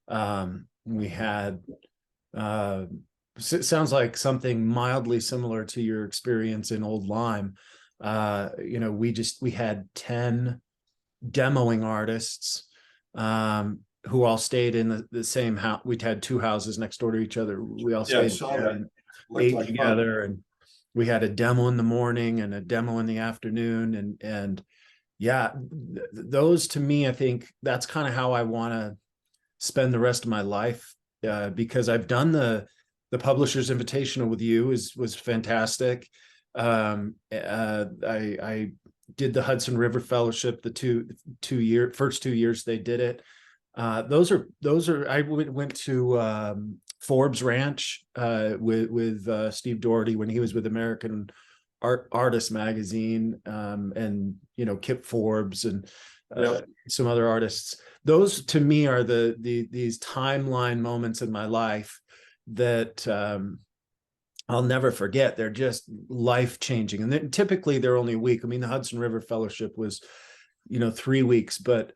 We had sounds like something mildly similar to your experience in Old Lyme. We had 10 demoing artists, who all stayed in the same house. We'd had 2 houses next door to each other. We all Yeah, I stayed saw there that. and Looked ate like fun. together, and we had a demo in the morning and a demo in the afternoon. And yeah, those, to me, I think that's kind of how I want to spend the rest of my life, because I've done the Publishers Invitational with you, was fantastic. I did the Hudson River Fellowship the first 2 years they did it. Those are I went to Forbes Ranch with Steve Doherty when he was with American Artist Magazine, and Kip Forbes and some other artists. Those, to me, are these timeline moments in my life that I'll never forget. They're just life changing, and then typically they're only a week. I mean, the Hudson River Fellowship was 3 weeks, but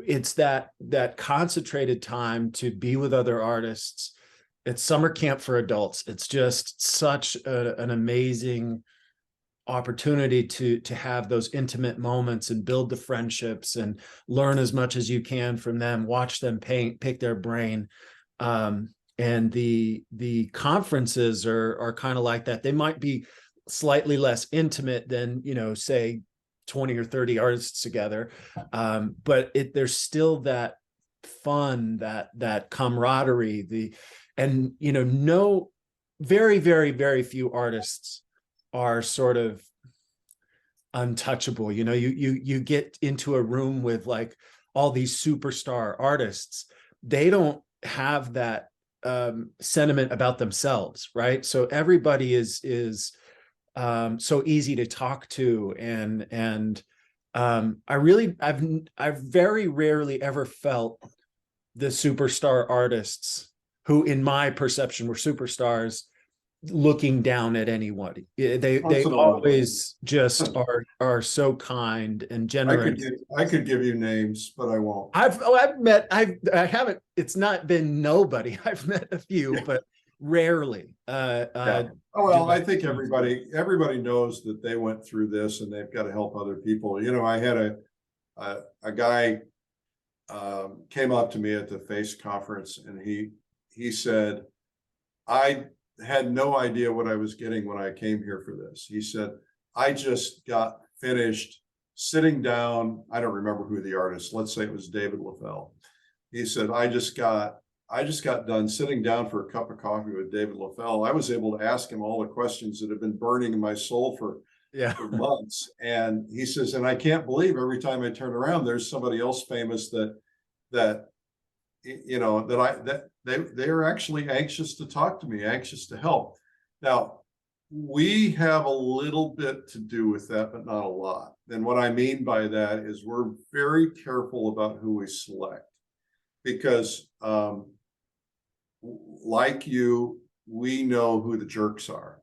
it's that concentrated time to be with other artists. It's summer camp for adults. It's just such an amazing opportunity to have those intimate moments and build the friendships and learn as much as you can from them, watch them paint, pick their brain. And the conferences are kind of like that. They might be slightly less intimate than, say 20 or 30 artists together. But there's still that fun, that camaraderie, no, very, very, very few artists are sort of untouchable. You get into a room with like all these superstar artists. They don't have that sentiment about themselves, right? So everybody is so easy to talk to, and I've very rarely ever felt the superstar artists who, in my perception, were superstars, looking down at anyone. They always just are so kind and generous. I could give you names, but I won't. I haven't, it's not been nobody. I've met a few, but rarely. Oh, well, I think everybody knows that they went through this and they've got to help other people. I had a guy came up to me at the FACE conference, and he said, I had no idea what I was getting when I came here for this. He said, I just got finished sitting down. I don't remember who the artist, let's say it was David LaFell. He said, I just got done sitting down for a cup of coffee with David LaFell. I was able to ask him all the questions that have been burning in my soul for months. And he says, and I can't believe every time I turn around, there's somebody else famous that they are actually anxious to talk to me, anxious to help. Now, we have a little bit to do with that, but not a lot. And what I mean by that is we're very careful about who we select, because like you, we know who the jerks are,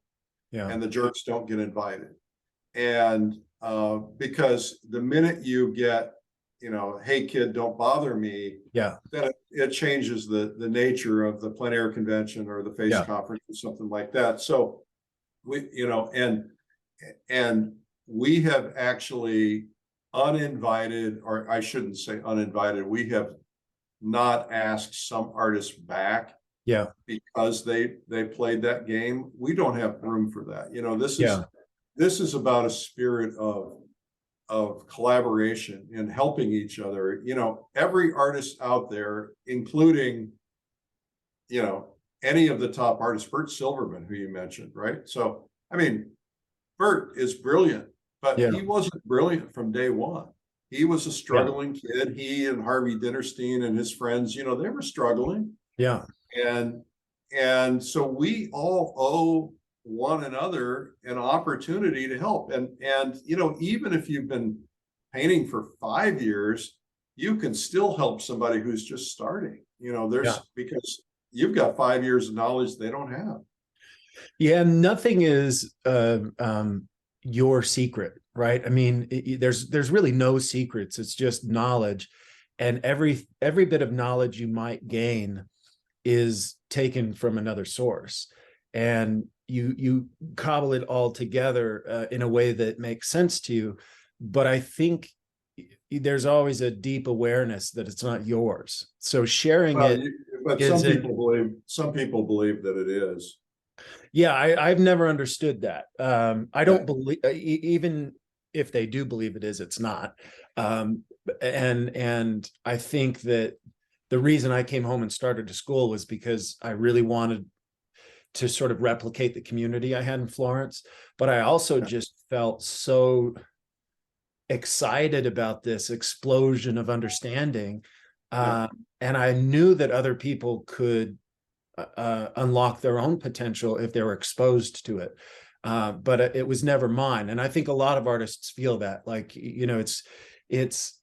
and the jerks don't get invited. And because the minute you get, hey kid, don't bother me, then it changes the nature of the plein air convention or the FACE conference or something like that. So we, and we have actually uninvited, or I shouldn't say uninvited, we have not asked some artists back because they played that game. We don't have room for that. This is about a spirit of collaboration and helping each other. Every artist out there, including any of the top artists, Bert Silverman, who you mentioned, right? So I mean, Bert is brilliant, but he wasn't brilliant from day one. He was a struggling kid. He and Harvey Dinnerstein and his friends, they were struggling. And so we all owe one another an opportunity to help. And even if you've been painting for 5 years, you can still help somebody who's just starting. Because you've got 5 years of knowledge they don't have. Nothing is your secret, right? I mean, there's really no secrets. It's just knowledge, and every bit of knowledge you might gain is taken from another source, and you cobble it all together in a way that makes sense to you. But I think there's always a deep awareness that it's not yours. So sharing Well, it but is some people believe that it is. yeah, I've never understood that. I Yeah. don't believe, even if they do believe it is, it's not. And I think that the reason I came home and started a school was because I really wanted to sort of replicate the community I had in Florence. But I also just felt so excited about this explosion of understanding. Yeah. And I knew that other people could unlock their own potential if they were exposed to it. But it was never mine. And I think a lot of artists feel that, like, you know, it's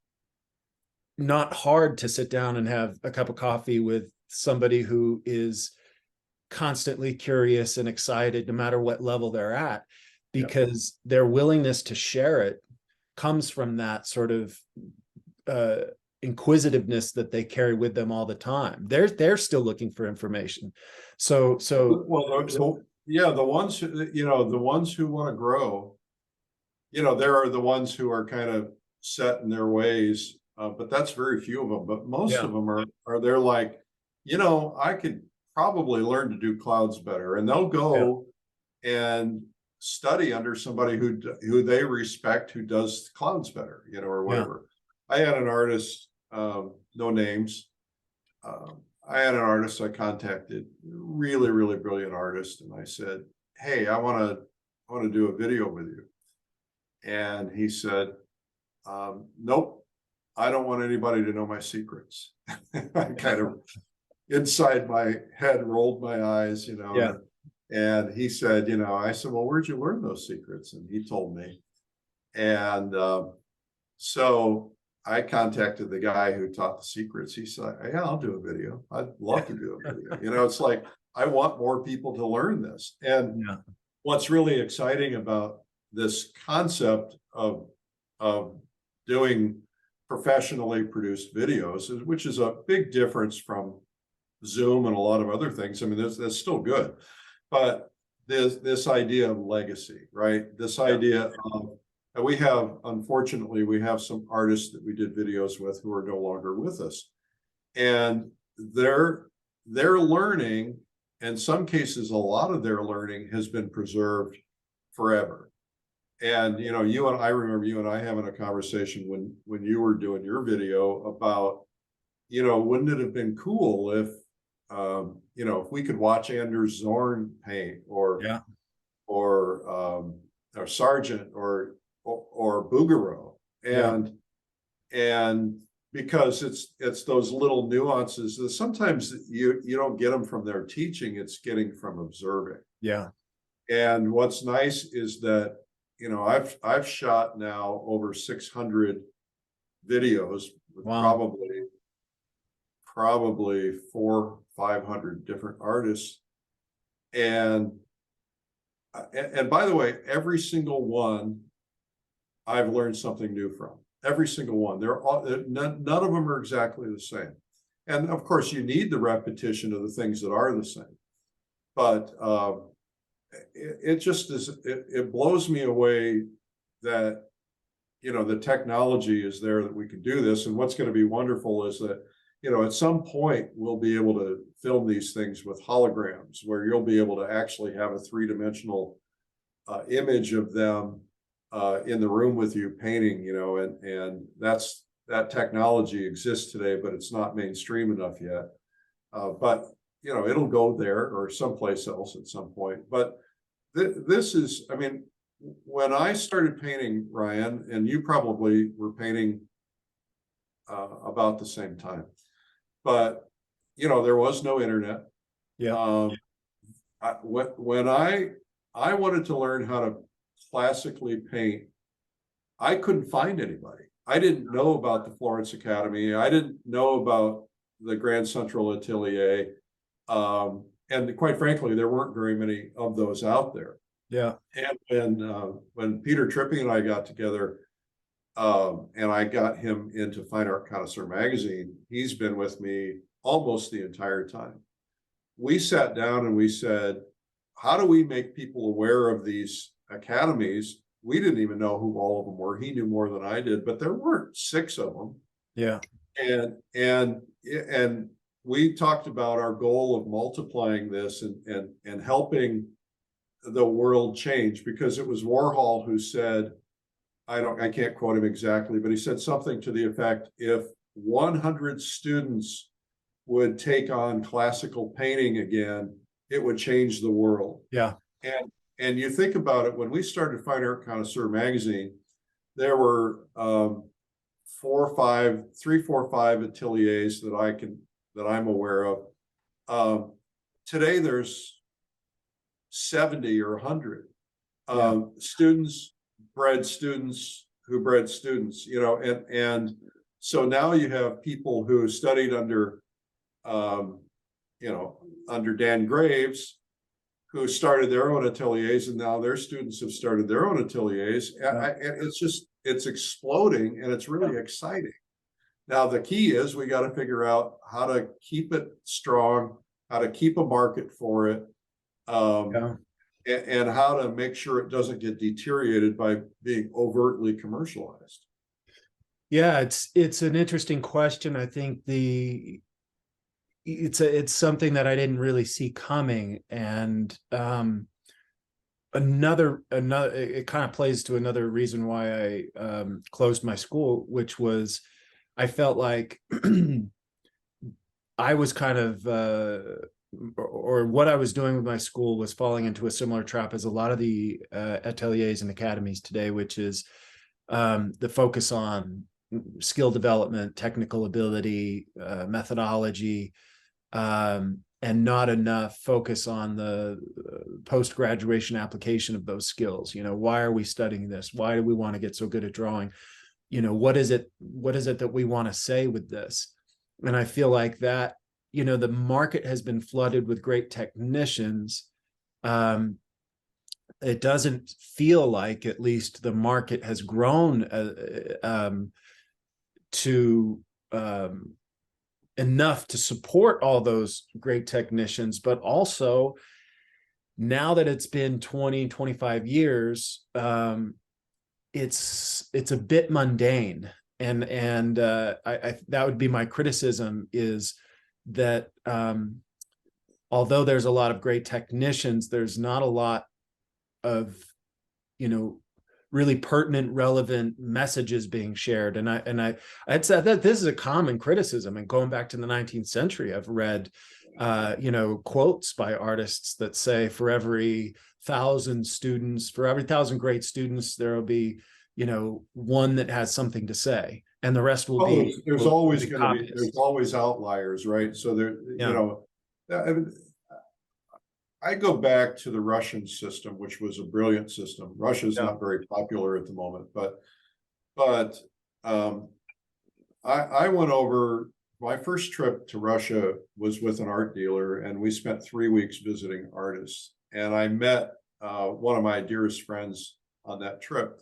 not hard to sit down and have a cup of coffee with somebody who is constantly curious and excited, no matter what level they're at, because their willingness to share it comes from that sort of inquisitiveness that they carry with them all the time. They're still looking for information. So yeah, the ones who, you know, the ones who want to grow, you know, there are the ones who are kind of set in their ways, but that's very few of them. But most of them are they're like, you know, I could probably learn to do clouds better, and they'll go and study under somebody who they respect, who does clouds better, you know, or whatever. I had an artist, no names. I had an artist I contacted, really, really brilliant artist, and I said, "Hey, I want to do a video with you." And he said, "Nope, I don't want anybody to know my secrets." I kind of inside my head rolled my eyes, you know. Yeah. And he said, you know, I said, "Well, where'd you learn those secrets?" And he told me. And so I contacted the guy who taught the secrets. He said, "Yeah, I'll do a video. I'd love to do a video." You know, it's like, I want more people to learn this. And what's really exciting about this concept of doing professionally produced videos, which is a big difference from Zoom and a lot of other things. I mean, that's still good. But this idea of legacy, right? This idea of, and we have, unfortunately, we have some artists that we did videos with who are no longer with us. And they're learning, in some cases, a lot of their learning has been preserved forever. And, you know, I remember you and I having a conversation when you were doing your video about, you know, wouldn't it have been cool if, you know, if we could watch Anders Zorn paint, or Sargent, or Bouguereau, and because it's those little nuances that sometimes you don't get them from their teaching, it's getting from observing. And what's nice is that, you know, I've shot now over 600 videos with probably 400-500 different artists. And by the way, every single one I've learned something new from. Every single one. They're all, none of them are exactly the same. And of course, you need the repetition of the things that are the same. But it just is, it blows me away that, you know, the technology is there that we can do this. And what's going to be wonderful is that, you know, at some point we'll be able to film these things with holograms, where you'll be able to actually have a three-dimensional image of them in the room with you painting, you know, and that technology exists today, but it's not mainstream enough yet. But, you know, it'll go there or someplace else at some point. But this is, I mean, when I started painting, Ryan, and you probably were painting about the same time, but, you know, there was no internet. When I wanted to learn how to classically paint, I couldn't find anybody. I didn't know about the Florence Academy. I didn't know about the Grand Central Atelier. And quite frankly, there weren't very many of those out there. And when Peter Trippy and I got together, and I got him into Fine Art Connoisseur magazine, he's been with me almost the entire time. we sat down and we said, how do we make people aware of these academies? We didn't even know who all of them were. He knew more than I did, but there weren't 6 of them. Yeah. And we talked about our goal of multiplying this and helping the world change, because it was Warhol who said, I can't quote him exactly, but he said something to the effect, if 100 students would take on classical painting again, it would change the world. Yeah. And you think about it, when we started Fine Art Connoisseur magazine, there were 3, 4, 5 ateliers that I'm aware of. Today there's 70 or 100 students bred students who bred students, you know, and so now you have people who studied under under Dan Graves, who started their own ateliers, and now their students have started their own ateliers. And it's exploding, and it's really exciting. Now, the key is we got to figure out how to keep it strong, how to keep a market for it, and how to make sure it doesn't get deteriorated by being overtly commercialized. Yeah, it's an interesting question. I think it's something that I didn't really see coming, and another it kind of plays to another reason why I closed my school, which was I felt like I was kind of or what I was doing with my school was falling into a similar trap as a lot of the ateliers and academies today, which is the focus on skill development, technical ability, methodology, and not enough focus on the post-graduation application of those skills. You know, why are we studying this? Why do we want to get so good at drawing? You know, what is it that we want to say with this? And I feel like that, you know, the market has been flooded with great technicians. It doesn't feel like, at least, the market has grown to enough to support all those great technicians. But also, now that it's been 20, 25 years, it's a bit mundane. And I that would be my criticism, is that although there's a lot of great technicians, there's not a lot of, you know, really pertinent, relevant messages being shared. And I'd said that this is a common criticism. And going back to the 19th century, I've read, you know, quotes by artists that say, for every 1,000 students, for every 1,000 great students, there will be, you know, one that has something to say, and the rest will be. There's always going to be, there's always outliers, right? So there, you know, I go back to the Russian system, which was a brilliant system. Russia's not very popular at the moment, but I went over, my first trip to Russia was with an art dealer, and we spent 3 weeks visiting artists. And I met one of my dearest friends on that trip,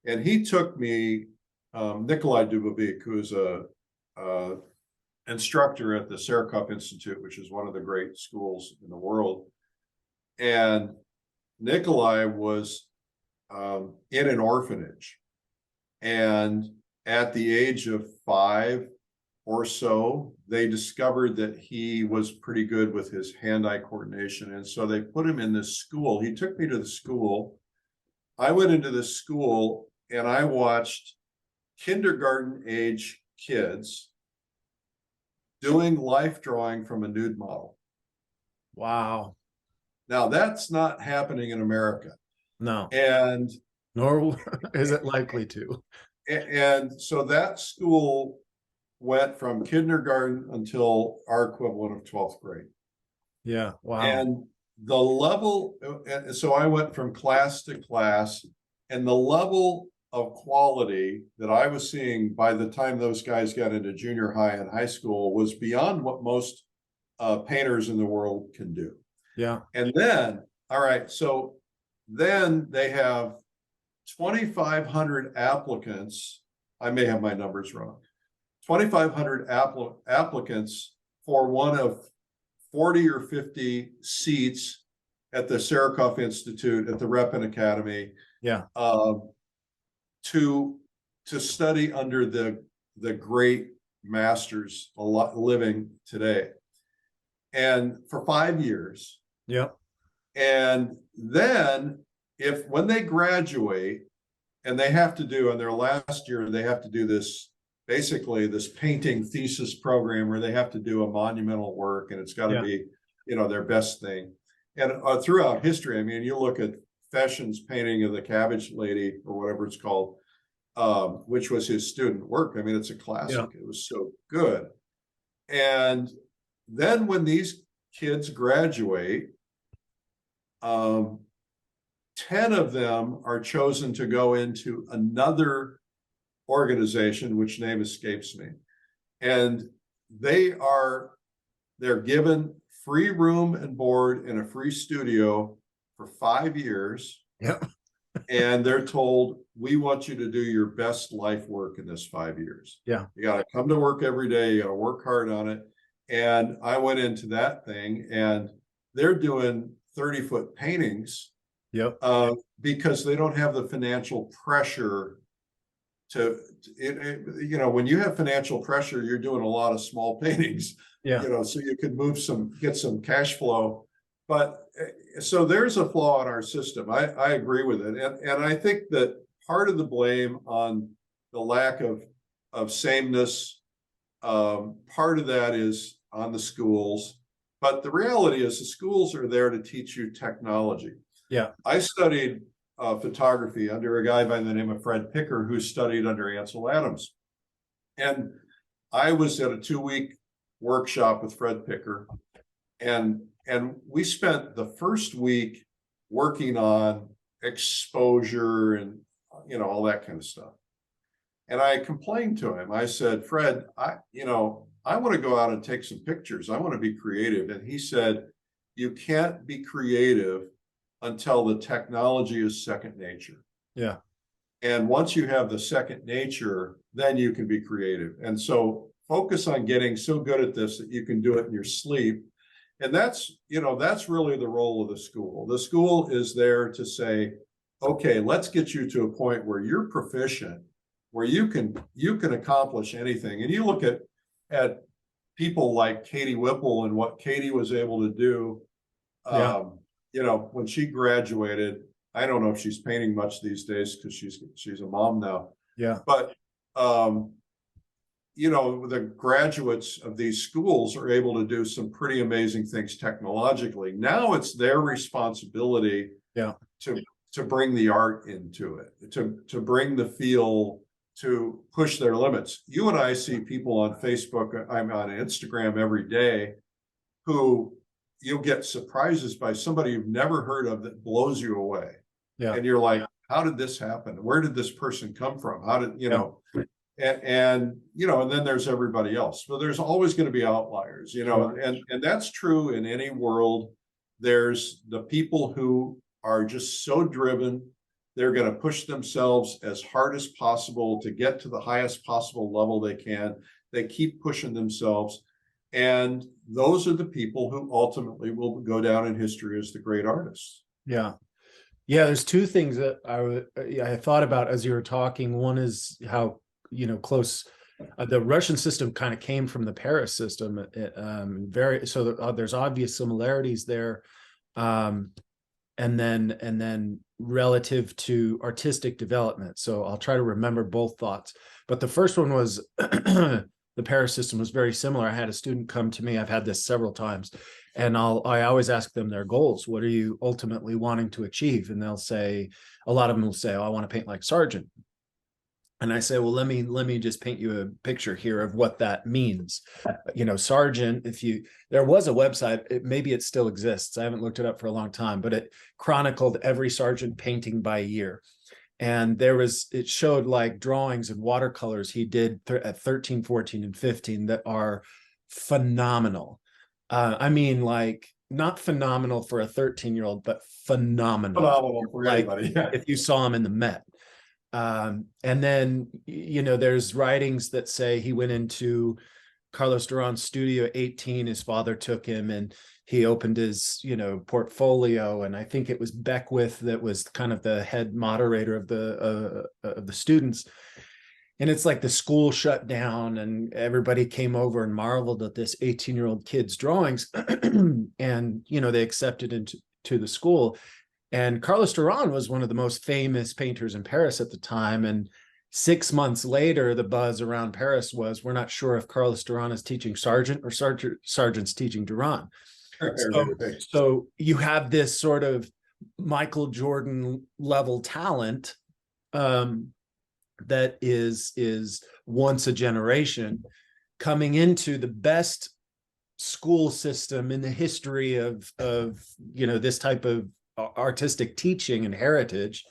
and he took me, Nikolai Dubovik, who's a instructor at the Serkov Institute, which is one of the great schools in the world. And Nikolai was in an orphanage, and at the age of 5 or so, they discovered that he was pretty good with his hand-eye coordination, and so they put him in this school. He took me to the school. I went into this school, and I watched kindergarten-age kids doing life drawing from a nude model. Wow. Now, that's not happening in America. No. And nor is it likely to. And so that school went from kindergarten until our equivalent of 12th grade. Yeah. Wow. And the level, and so I went from class to class, and the level of quality that I was seeing by the time those guys got into junior high and high school was beyond what most painters in the world can do. Yeah. And then, all right, so then they have 2,500 applicants. I may have my numbers wrong. 2,500 applicants for one of 40 or 50 seats at the Sarikoff Institute, at the Repin Academy, Yeah. to study under the great masters living today, and for 5 years. Yeah. And then when they graduate, and they have to do, in their last year, they have to do this, basically this painting thesis program where they have to do a monumental work, and it's got to be, their best thing. And throughout history, I mean, you look at Feshion's painting of the Cabbage Lady, or whatever it's called, which was his student work. I mean, it's a classic. It was so good. And then when these kids graduate, 10 of them are chosen to go into another organization, which name escapes me. And they're given free room and board in a free studio for 5 years. Yep. And they're told, we want you to do your best life work in this 5 years. Yeah. You got to come to work every day. You got to work hard on it. And I went into that thing, and they're doing 30-foot paintings. Yep. Because they don't have the financial pressure when you have financial pressure, you're doing a lot of small paintings, so you could get some cash flow. But so there's a flaw in our system. I agree with it. And I think that part of the blame on the lack of sameness, part of that is on the schools. But the reality is the schools are there to teach you technology. Yeah. I studied photography under a guy by the name of Fred Picker, who studied under Ansel Adams. And I was at a 2-week workshop with Fred Picker. And we spent the first week working on exposure and, all that kind of stuff. And I complained to him. I said, Fred, I want to go out and take some pictures. I want to be creative. And he said, you can't be creative until the technology is second nature. Yeah. And once you have the second nature, then you can be creative. And so focus on getting so good at this that you can do it in your sleep. And that's really the role of the school. The school is there to say, okay, let's get you to a point where you're proficient, where you can accomplish anything. And you look at people like Katie Whipple and what Katie was able to do. When she graduated, I don't know if she's painting much these days because she's a mom now. Yeah. But the graduates of these schools are able to do some pretty amazing things technologically. Now it's their responsibility to bring the art into it, to bring the feel, to push their limits. You and I see people on Facebook, I'm on Instagram every day, who you'll get surprises by somebody you've never heard of that blows you away. Yeah. And you're like, how did this happen? Where did this person come from? How did, and then there's everybody else. But there's always going to be outliers, and that's true in any world. There's the people who are just so driven. They're going to push themselves as hard as possible to get to the highest possible level they can. They keep pushing themselves. And those are the people who ultimately will go down in history as the great artists. Yeah. Yeah. There's two things that I thought about as you were talking. One is how, close the Russian system kind of came from the Paris system. There's obvious similarities there. And then relative to artistic development. So I'll try to remember both thoughts. But the first one was the Paris system was very similar. I had a student come to me. I've had this several times, and I always ask them their goals. What are you ultimately wanting to achieve? And they'll say, a lot of them will say, oh, I want to paint like Sargent. And I say, well, let me just paint you a picture here of what that means. Sargent, there was a website, maybe it still exists. I haven't looked it up for a long time, but it chronicled every Sargent painting by year. And it showed like drawings and watercolors he did at 13, 14, and 15 that are phenomenal. I mean, like not phenomenal for a 13-year-old, but phenomenal. Phenomenal for anybody. Yeah. If you saw him in the Met. And then, there's writings that say he went into Carlos Duran's studio at 18. His father took him and he opened his, portfolio. And I think it was Beckwith that was kind of the head moderator of the students. And it's like the school shut down and everybody came over and marveled at this 18-year-old kid's drawings. And, they accepted into the school. And Carlos Duran was one of the most famous painters in Paris at the time. And 6 months later, the buzz around Paris was, we're not sure if Carlos Duran is teaching Sargent or Sargent's teaching Duran. So you have this sort of Michael Jordan level talent that is once a generation coming into the best school system in the history of this type of artistic teaching and heritage.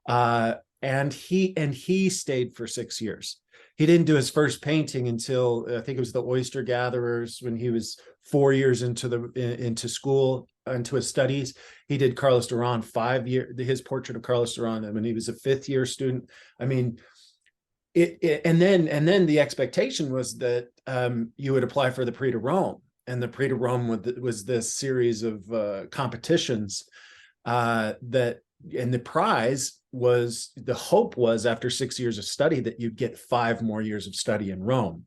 And he stayed for 6 years. He didn't do his first painting until I think it was the Oyster Gatherers, when he was 4 years into school, into his studies. He did Carlos Duran 5 years, his portrait of Carlos Duran when he was a 5th year student. I mean, and then the expectation was that you would apply for the Prix de Rome, and the Prix de Rome was this series of competitions that, and the prize was, the hope was after 6 years of study that you'd get 5 more years of study in Rome.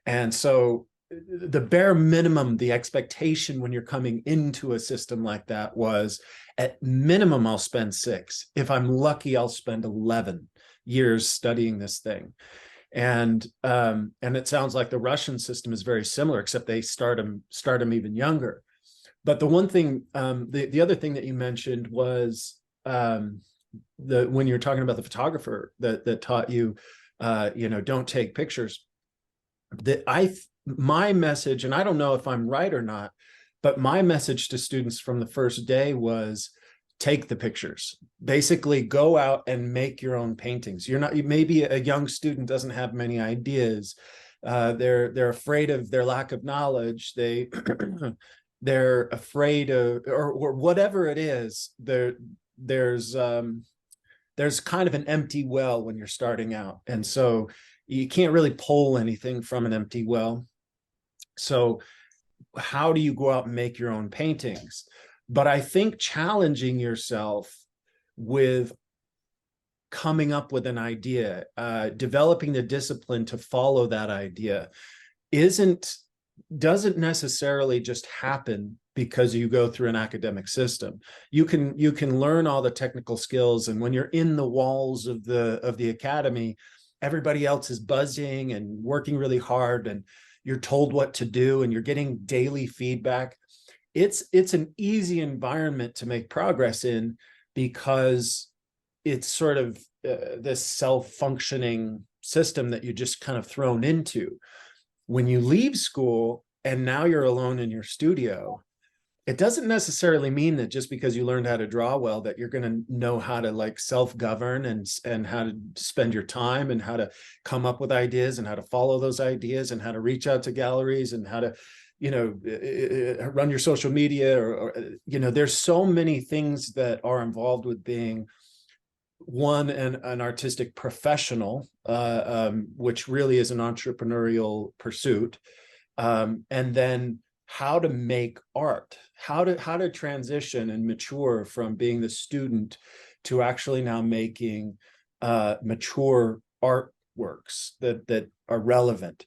And so the bare minimum, the expectation when you're coming into a system like that was, at minimum, I'll spend 6. If I'm lucky, I'll spend 11 years studying this thing. And it sounds like the Russian system is very similar, except they start them even younger. But the one thing, the other thing that you mentioned was when you're talking about the photographer that taught you, don't take pictures. My message, and I don't know if I'm right or not, but my message to students from the first day was, take the pictures. Basically, go out and make your own paintings. Maybe a young student doesn't have many ideas. They're afraid of their lack of knowledge. They're afraid of, or whatever it is. There's kind of an empty well when you're starting out, and so you can't really pull anything from an empty well. So how do you go out and make your own paintings? But I think challenging yourself with coming up with an idea, developing the discipline to follow that idea, doesn't necessarily just happen because you go through an academic system. You can learn all the technical skills, and when you're in the walls of the academy, everybody else is buzzing and working really hard, and you're told what to do, and you're getting daily feedback. It's an easy environment to make progress in, because it's sort of this self-functioning system that you're just kind of thrown into. When you leave school and now you're alone in your studio, it doesn't necessarily mean that just because you learned how to draw well that you're going to know how to like self-govern and how to spend your time and how to come up with ideas and how to follow those ideas and how to reach out to galleries and how to run your social media or there's so many things that are involved with being an artistic professional, which really is an entrepreneurial pursuit, and then how to make art, how to transition and mature from being the student to actually now making mature artworks that are relevant.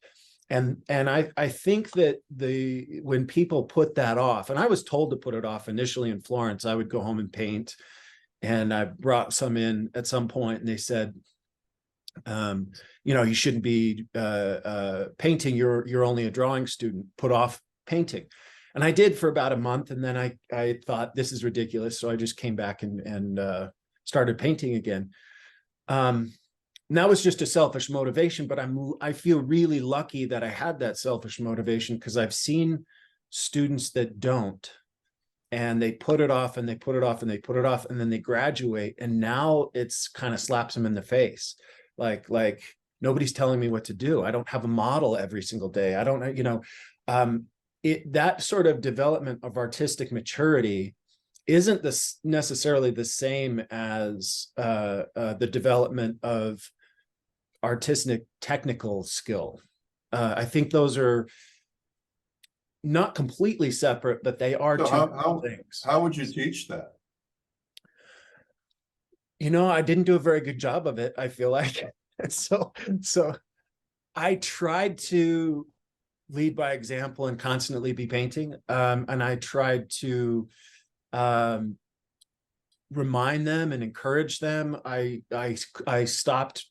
And I think that when people put that off, and I was told to put it off initially in Florence, I would go home and paint, and I brought some in at some point, and they said, you shouldn't be painting. You're only a drawing student. Put off painting. And I did for about a month, and then I thought, this is ridiculous, so I just came back and started painting again. And that was just a selfish motivation, but I feel really lucky that I had that selfish motivation, because I've seen students that don't, and they put it off and they put it off and they put it off, and then they graduate, and now it's kind of slaps them in the face. Like nobody's telling me what to do. I don't have a model every single day. I don't, that sort of development of artistic maturity isn't necessarily the same as the development of artistic technical skill. I think those are not completely separate, but they are So two different things. how would you teach that? You know, I didn't do a very good job of it, I feel like. So I tried to lead by example and constantly be painting. And I tried to remind them and encourage them. I stopped.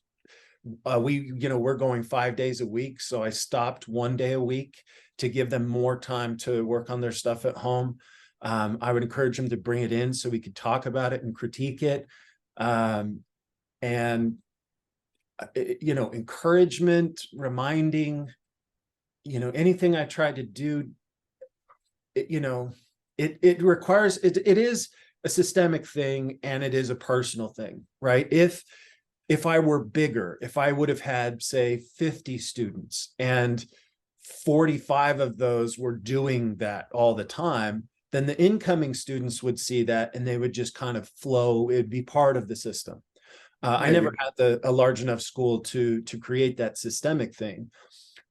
We're going 5 days a week, so I stopped 1 day a week to give them more time to work on their stuff at home. I would encourage them to bring it in so we could talk about it and critique it. And encouragement, reminding, anything I tried to do, it requires, it is a systemic thing, and it is a personal thing, right? If I were bigger, if I would have had, say, 50 students and 45 of those were doing that all the time, then the incoming students would see that and they would just kind of flow. It'd be part of the system. I never had a large enough school to create that systemic thing.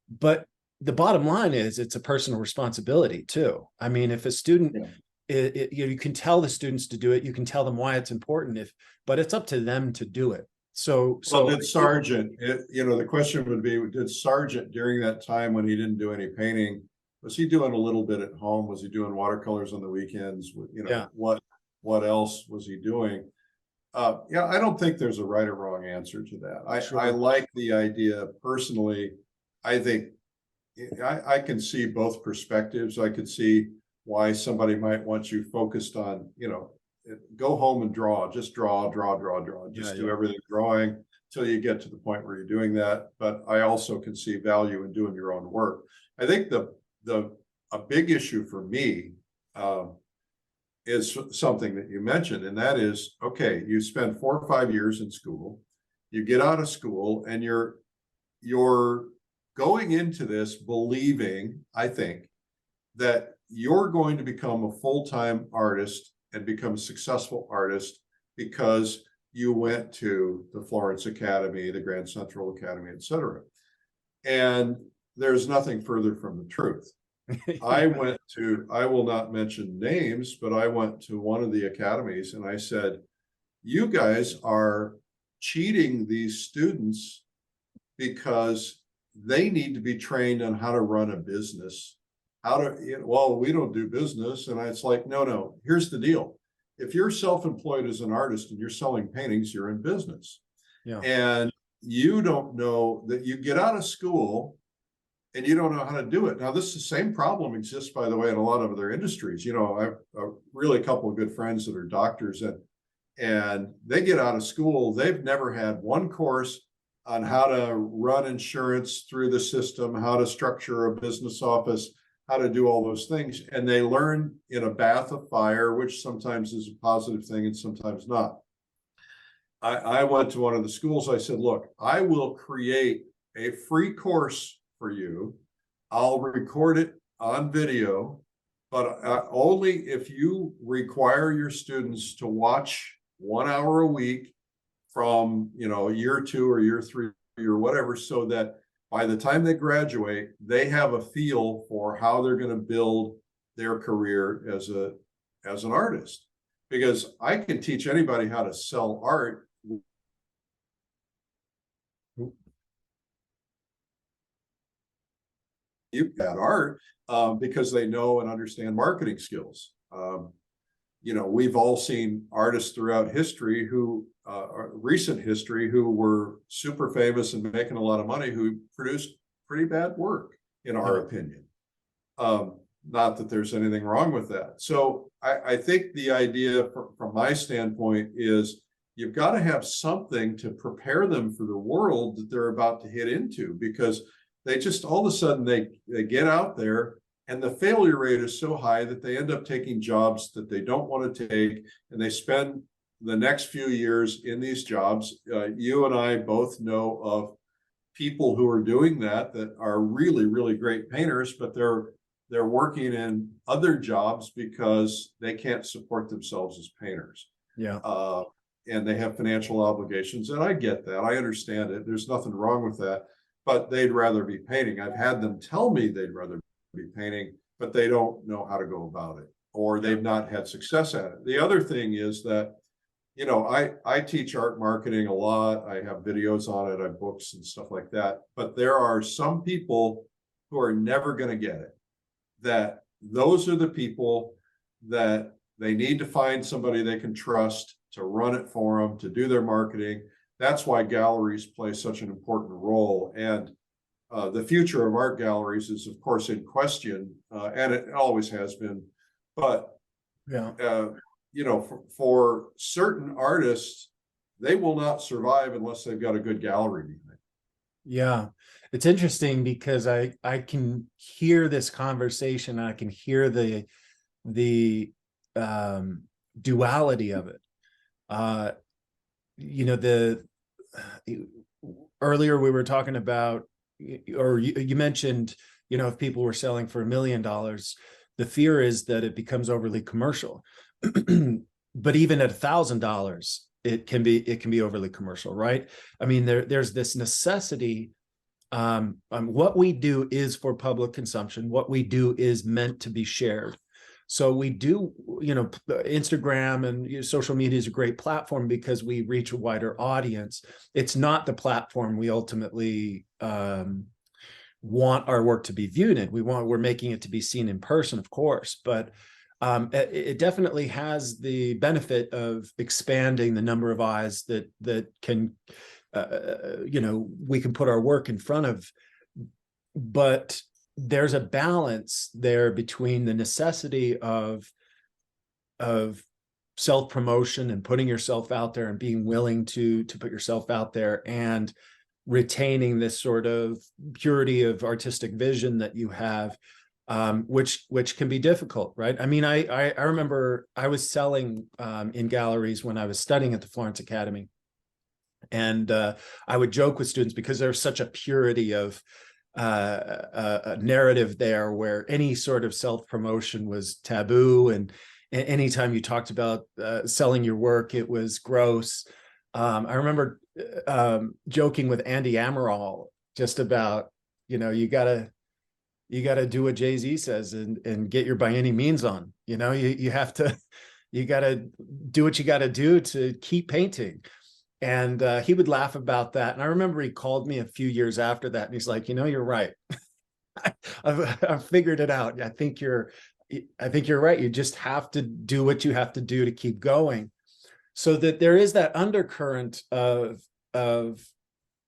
But the bottom line is it's a personal responsibility too. I mean, if a student, you can tell the students to do it, you can tell them why it's important, but it's up to them to do it. So did Sargent, the question would be, did Sargent during that time when he didn't do any painting, was he doing a little bit at home? Was he doing watercolors on the weekends? What else was he doing? I don't think there's a right or wrong answer to that. Sure. I like the idea personally. I think I can see both perspectives. I could see why somebody might want you focused on, go home and draw, just draw, just do everything drawing till you get to the point where you're doing that. But I also can see value in doing your own work. I think a big issue for me is something that you mentioned, and that is, okay, you spend 4 or 5 years in school, you get out of school, and you're going into this believing, I think, that you're going to become a full-time artist and become a successful artist because you went to the Florence Academy, the Grand Central Academy, etc. And there's nothing further from the truth. I will not mention names, but I went to one of the academies and I said, you guys are cheating these students because they need to be trained on how to run a business, we don't do business. And it's like, no, here's the deal. If you're self-employed as an artist and you're selling paintings, you're in business. Yeah. And you don't know that you get out of school and you don't know how to do it. Now, the same problem exists, by the way, in a lot of other industries. I've really a couple of good friends that are doctors, and they get out of school. They've never had one course on how to run insurance through the system, how to structure a business office, how to do all those things. And they learn in a bath of fire, which sometimes is a positive thing and sometimes not. I went to one of the schools. I said, look, I will create a free course for you. I'll record it on video, but only if you require your students to watch 1 hour a week from, year 2 or year 3 or whatever, so that by the time they graduate, they have a feel for how they're going to build their career as an artist. Because I can teach anybody how to sell art. You got art because they know and understand marketing skills. We've all seen artists throughout history recent history who were super famous and making a lot of money, who produced pretty bad work, in our opinion. Not that there's anything wrong with that. So I think the idea from my standpoint is you've got to have something to prepare them for the world that they're about to hit into, because they just all of a sudden they get out there and the failure rate is so high that they end up taking jobs that they don't want to take, and they spend the next few years in these jobs. You and I both know of people who are doing that are really, really great painters, but they're working in other jobs because they can't support themselves as painters. Yeah. And they have financial obligations, and I get that. I understand it. There's nothing wrong with that. but they'd rather be painting. I've had them tell me they'd rather be painting, but they don't know how to go about it, or they've not had success at it. The other thing is that, I teach art marketing a lot. I have videos on it, I have books and stuff like that. But there are some people who are never going to get it. That those are the people that they need to find somebody they can trust to run it for them, to do their marketing. That's why galleries play such an important role. And the future of art galleries is, of course, in question, and it always has been. But Yeah. For certain artists, they will not survive unless they've got a good gallery behind. Yeah. It's interesting because I can hear this conversation. I can hear the duality of it. Earlier we were talking about, or you mentioned, if people were selling for $1 million, the fear is that it becomes overly commercial. But even at $1,000, it can be overly commercial, right? I mean, there's this necessity. What we do is for public consumption. What we do is meant to be shared. So we do, Instagram and social media is a great platform because we reach a wider audience. It's not the platform we ultimately want our work to be viewed in. We're making it to be seen in person, of course, but it definitely has the benefit of expanding the number of eyes that can, we can put our work in front of. But there's a balance there between the necessity of self-promotion and putting yourself out there and being willing to put yourself out there, and retaining this sort of purity of artistic vision that you have, which can be difficult, right? I mean, I remember I was selling in galleries when I was studying at the Florence Academy, and I would joke with students because there's such a purity of a narrative there, where any sort of self-promotion was taboo, and anytime you talked about selling your work, it was gross. I remember joking with Andy Amaral just about, you gotta do what Jay-Z says and get your by any means on. You gotta do what you gotta do to keep painting. And he would laugh about that. And I remember he called me a few years after that, and he's like, you're right. I've figured it out. I think you're right. You just have to do what you have to do to keep going. So that there is that undercurrent of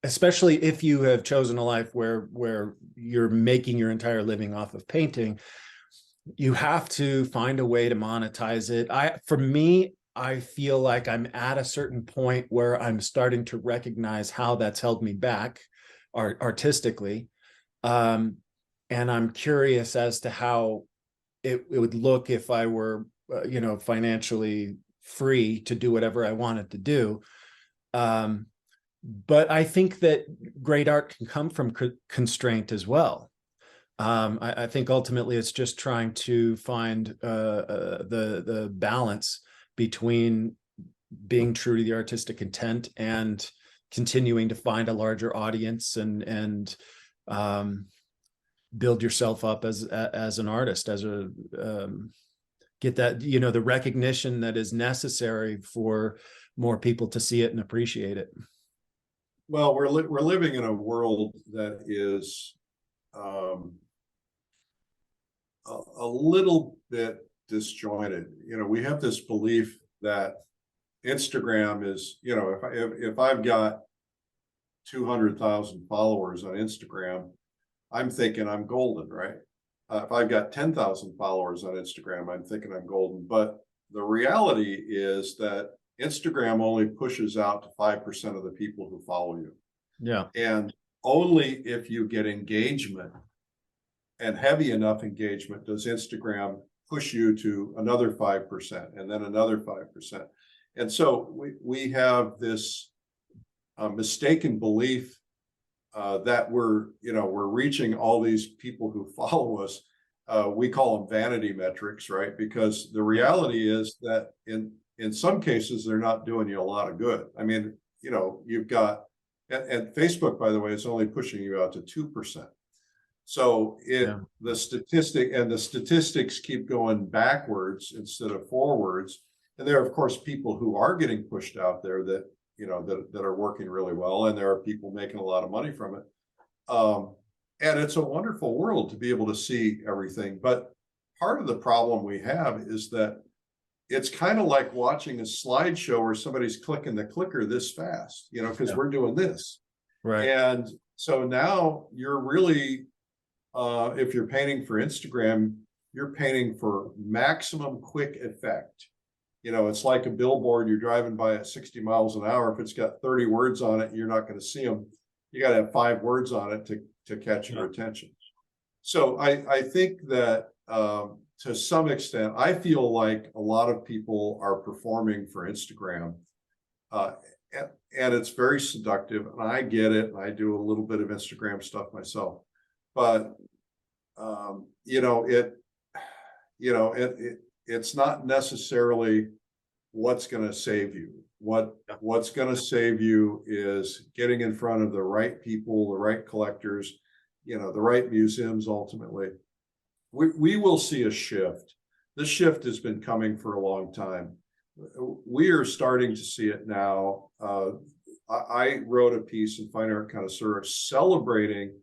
especially if you have chosen a life where you're making your entire living off of painting, you have to find a way to monetize it. For me, I feel like I'm at a certain point where I'm starting to recognize how that's held me back artistically. And I'm curious as to how it would look if I were, financially free to do whatever I wanted to do. But I think that great art can come from constraint as well. I think ultimately it's just trying to find the balance between being true to the artistic intent and continuing to find a larger audience and build yourself up as an artist, get that, the recognition that is necessary for more people to see it and appreciate it. Well, we're living in a world that is a little bit disjointed. We have this belief that Instagram is, if I've got 200,000 followers on Instagram, I'm thinking I'm golden, right? If I've got 10,000 followers on Instagram, I'm thinking I'm golden. But the reality is that Instagram only pushes out to 5% of the people who follow you. Yeah. And only if you get engagement, and heavy enough engagement, does Instagram push you to another 5% and then another 5%. And so we have this mistaken belief that we're reaching all these people who follow us. We call them vanity metrics, right? Because the reality is that in some cases, they're not doing you a lot of good. I mean, you've got and Facebook, by the way, is only pushing you out to 2%. So the statistics keep going backwards instead of forwards. And there are, of course, people who are getting pushed out there that, that are working really well, and there are people making a lot of money from it. And it's a wonderful world to be able to see everything. But part of the problem we have is that it's kind of like watching a slideshow where somebody's clicking the clicker this fast, because we're doing this. Right. And so now you're really, if you're painting for Instagram, you're painting for maximum quick effect. It's like a billboard. You're driving by at 60 miles an hour. If it's got 30 words on it, you're not going to see them. You got to have 5 words on it to catch your attention. So I think that to some extent, I feel like a lot of people are performing for Instagram, and it's very seductive, and I get it. And I do a little bit of Instagram stuff myself, but it's not necessarily what's going to save you. What's going to save you is getting in front of the right people, the right collectors, the right museums. Ultimately, we will see a shift. This shift has been coming for a long time. We are starting to see it now. I wrote a piece in Fine Art Connoisseur celebrating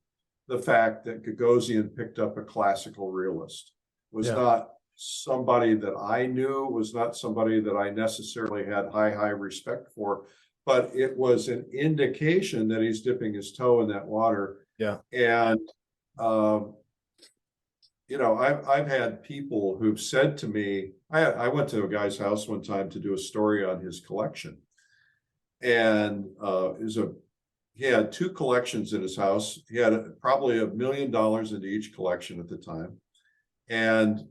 the fact that Gagosian picked up a classical realist. Was not somebody that I knew, was not somebody that I necessarily had high respect for, but it was an indication that he's dipping his toe in that water. Yeah. And I've had people who've said to me, I went to a guy's house one time to do a story on his collection, and he had 2 collections in his house. He had probably $1 million into each collection at the time, and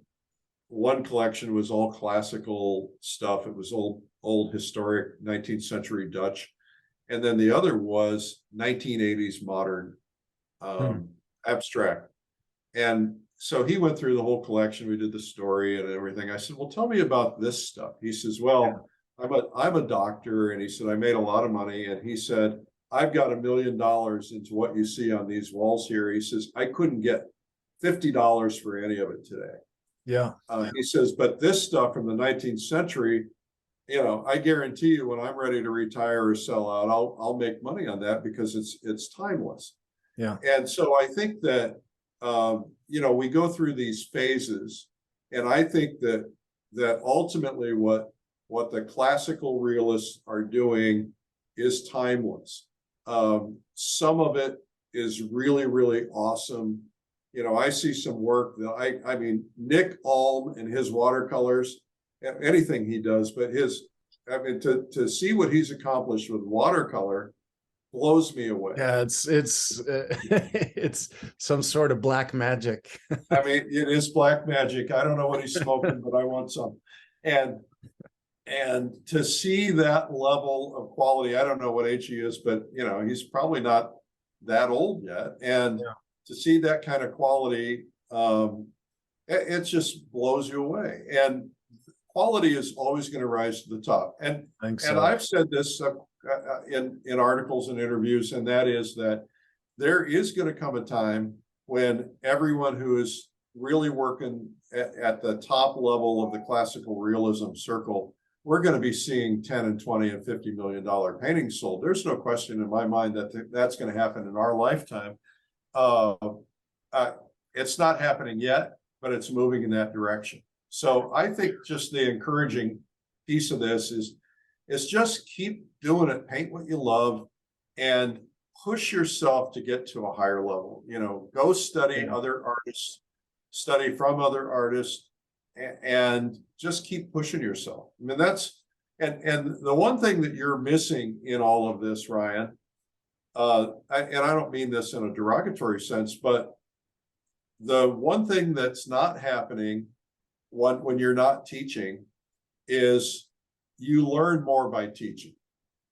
one collection was all classical stuff. It was old historic 19th century Dutch, and then the other was 1980s modern abstract. And so he went through the whole collection. We did the story and everything. I said, well, tell me about this stuff. He says, well, I'm a doctor. And he said, I made a lot of money. And he said, I've got $1 million into what you see on these walls here. He says, I couldn't get $50 for any of it today. Yeah. He says, but this stuff from the 19th century, I guarantee you when I'm ready to retire or sell out, I'll make money on that because it's timeless. Yeah. And so I think that, we go through these phases, and I think that ultimately what the classical realists are doing is timeless. Some of it is really, really awesome. I see some work that I mean, Nick Alm and his watercolors, anything he does, but to see what he's accomplished with watercolor blows me away. Yeah, it's some sort of black magic. I mean, it is black magic. I don't know what he's smoking, but I want some. And to see that level of quality, I don't know what age he is, but he's probably not that old yet. And to see that kind of quality, it just blows you away. And quality is always going to rise to the top. And I've said this in articles and interviews, and that is that there is going to come a time when everyone who is really working at the top level of the classical realism circle, we're going to be seeing 10 and 20 and $50 million paintings sold. There's no question in my mind that that's going to happen in our lifetime. It's not happening yet, but it's moving in that direction. So I think just the encouraging piece of this is just keep doing it, paint what you love, and push yourself to get to a higher level. Go study other artists, study from other artists, and just keep pushing yourself. I mean, and the one thing that you're missing in all of this, Ryan, and I don't mean this in a derogatory sense, but the one thing that's not happening when you're not teaching is you learn more by teaching.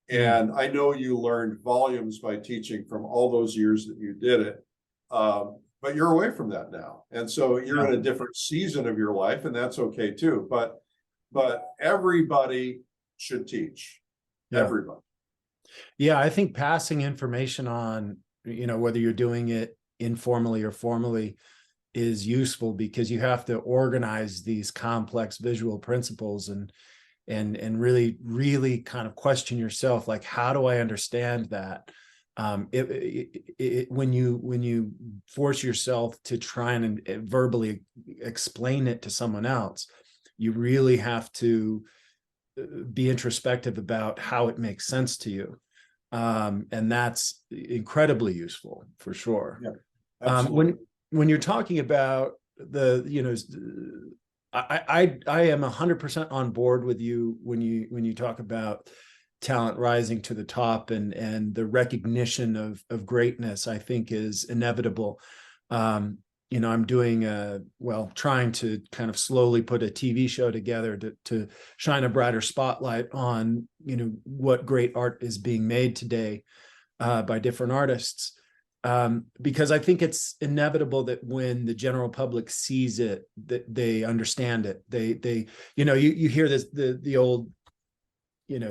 And I know you learned volumes by teaching from all those years that you did it, but you're away from that now. And so you're in a different season of your life, and that's okay too. But everybody should teach. Everybody. Yeah, I think passing information on, whether you're doing it informally or formally, is useful, because you have to organize these complex visual principles and really kind of question yourself, like, how do I understand that? When you force yourself to try and verbally explain it to someone else, you really have to be introspective about how it makes sense to you. And that's incredibly useful, for sure. Yeah, absolutely. When you're talking about I am 100% on board with you when you talk about talent rising to the top, and the recognition of greatness, I think, is inevitable. I'm doing trying to kind of slowly put a TV show together to shine a brighter spotlight on, what great art is being made today by different artists. Because I think it's inevitable that when the general public sees it, that they understand it. You hear this, the old,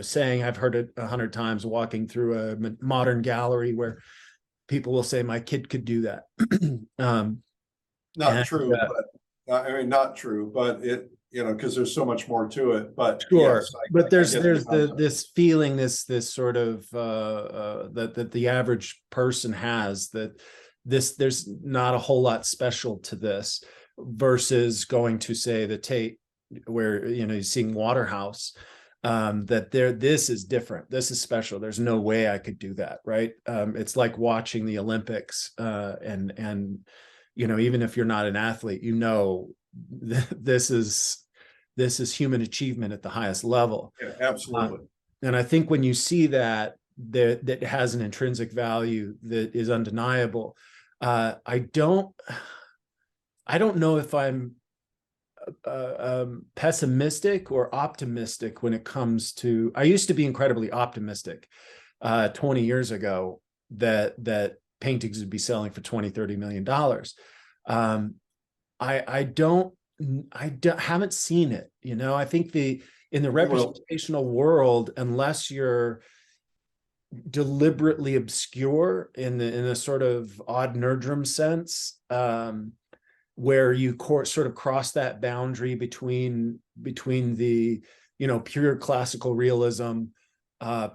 saying, I've heard it 100 times walking through a modern gallery, where people will say, my kid could do that. Not And, true, but I mean, not true, but it, because there's so much more to it, but sure, yes, but I there's get there's the concept. this feeling, this sort of that the average person has, that there's not a whole lot special to this, versus going to, say, the Tate, where you're seeing Waterhouse, that this is different, this is special, there's no way I could do that, right? It's like watching the Olympics, and even if you're not an athlete, this is human achievement at the highest level. Yeah, absolutely. And I think when you see that has an intrinsic value that is undeniable, I don't know if I'm pessimistic or optimistic when it comes to. I used to be incredibly optimistic 20 years ago that paintings would be selling for 20-30 million dollars. I don't haven't seen it. I think in the Well, representational world, unless you're deliberately obscure in a sort of odd nerdrum sense, where you sort of cross that boundary between the pure classical realism,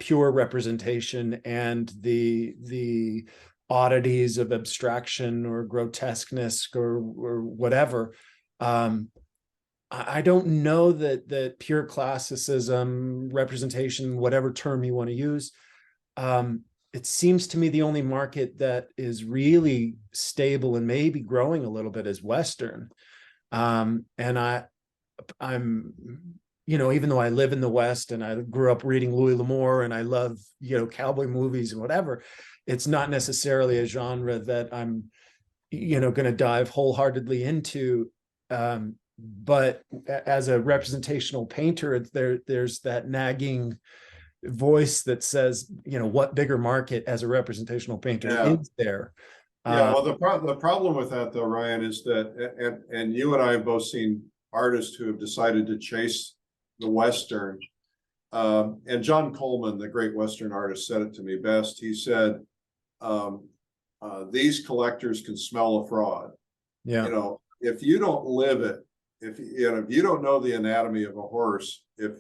pure representation, and the oddities of abstraction or grotesqueness or whatever. I don't know that pure classicism, representation, whatever term you want to use, it seems to me the only market that is really stable and maybe growing a little bit is Western. And I'm, even though I live in the West and I grew up reading Louis L'Amour and I love, cowboy movies and whatever, it's not necessarily a genre that I'm, going to dive wholeheartedly into. But as a representational painter, there's that nagging voice that says, what bigger market as a representational painter yeah, is there? yeah. Well, the problem with that, though, Ryan, is that, and you and I have both seen artists who have decided to chase the Western. And John Coleman, the great Western artist, said it to me best. He said, "These collectors can smell a fraud. Yeah. If you don't live it, if you don't know the anatomy of a horse, if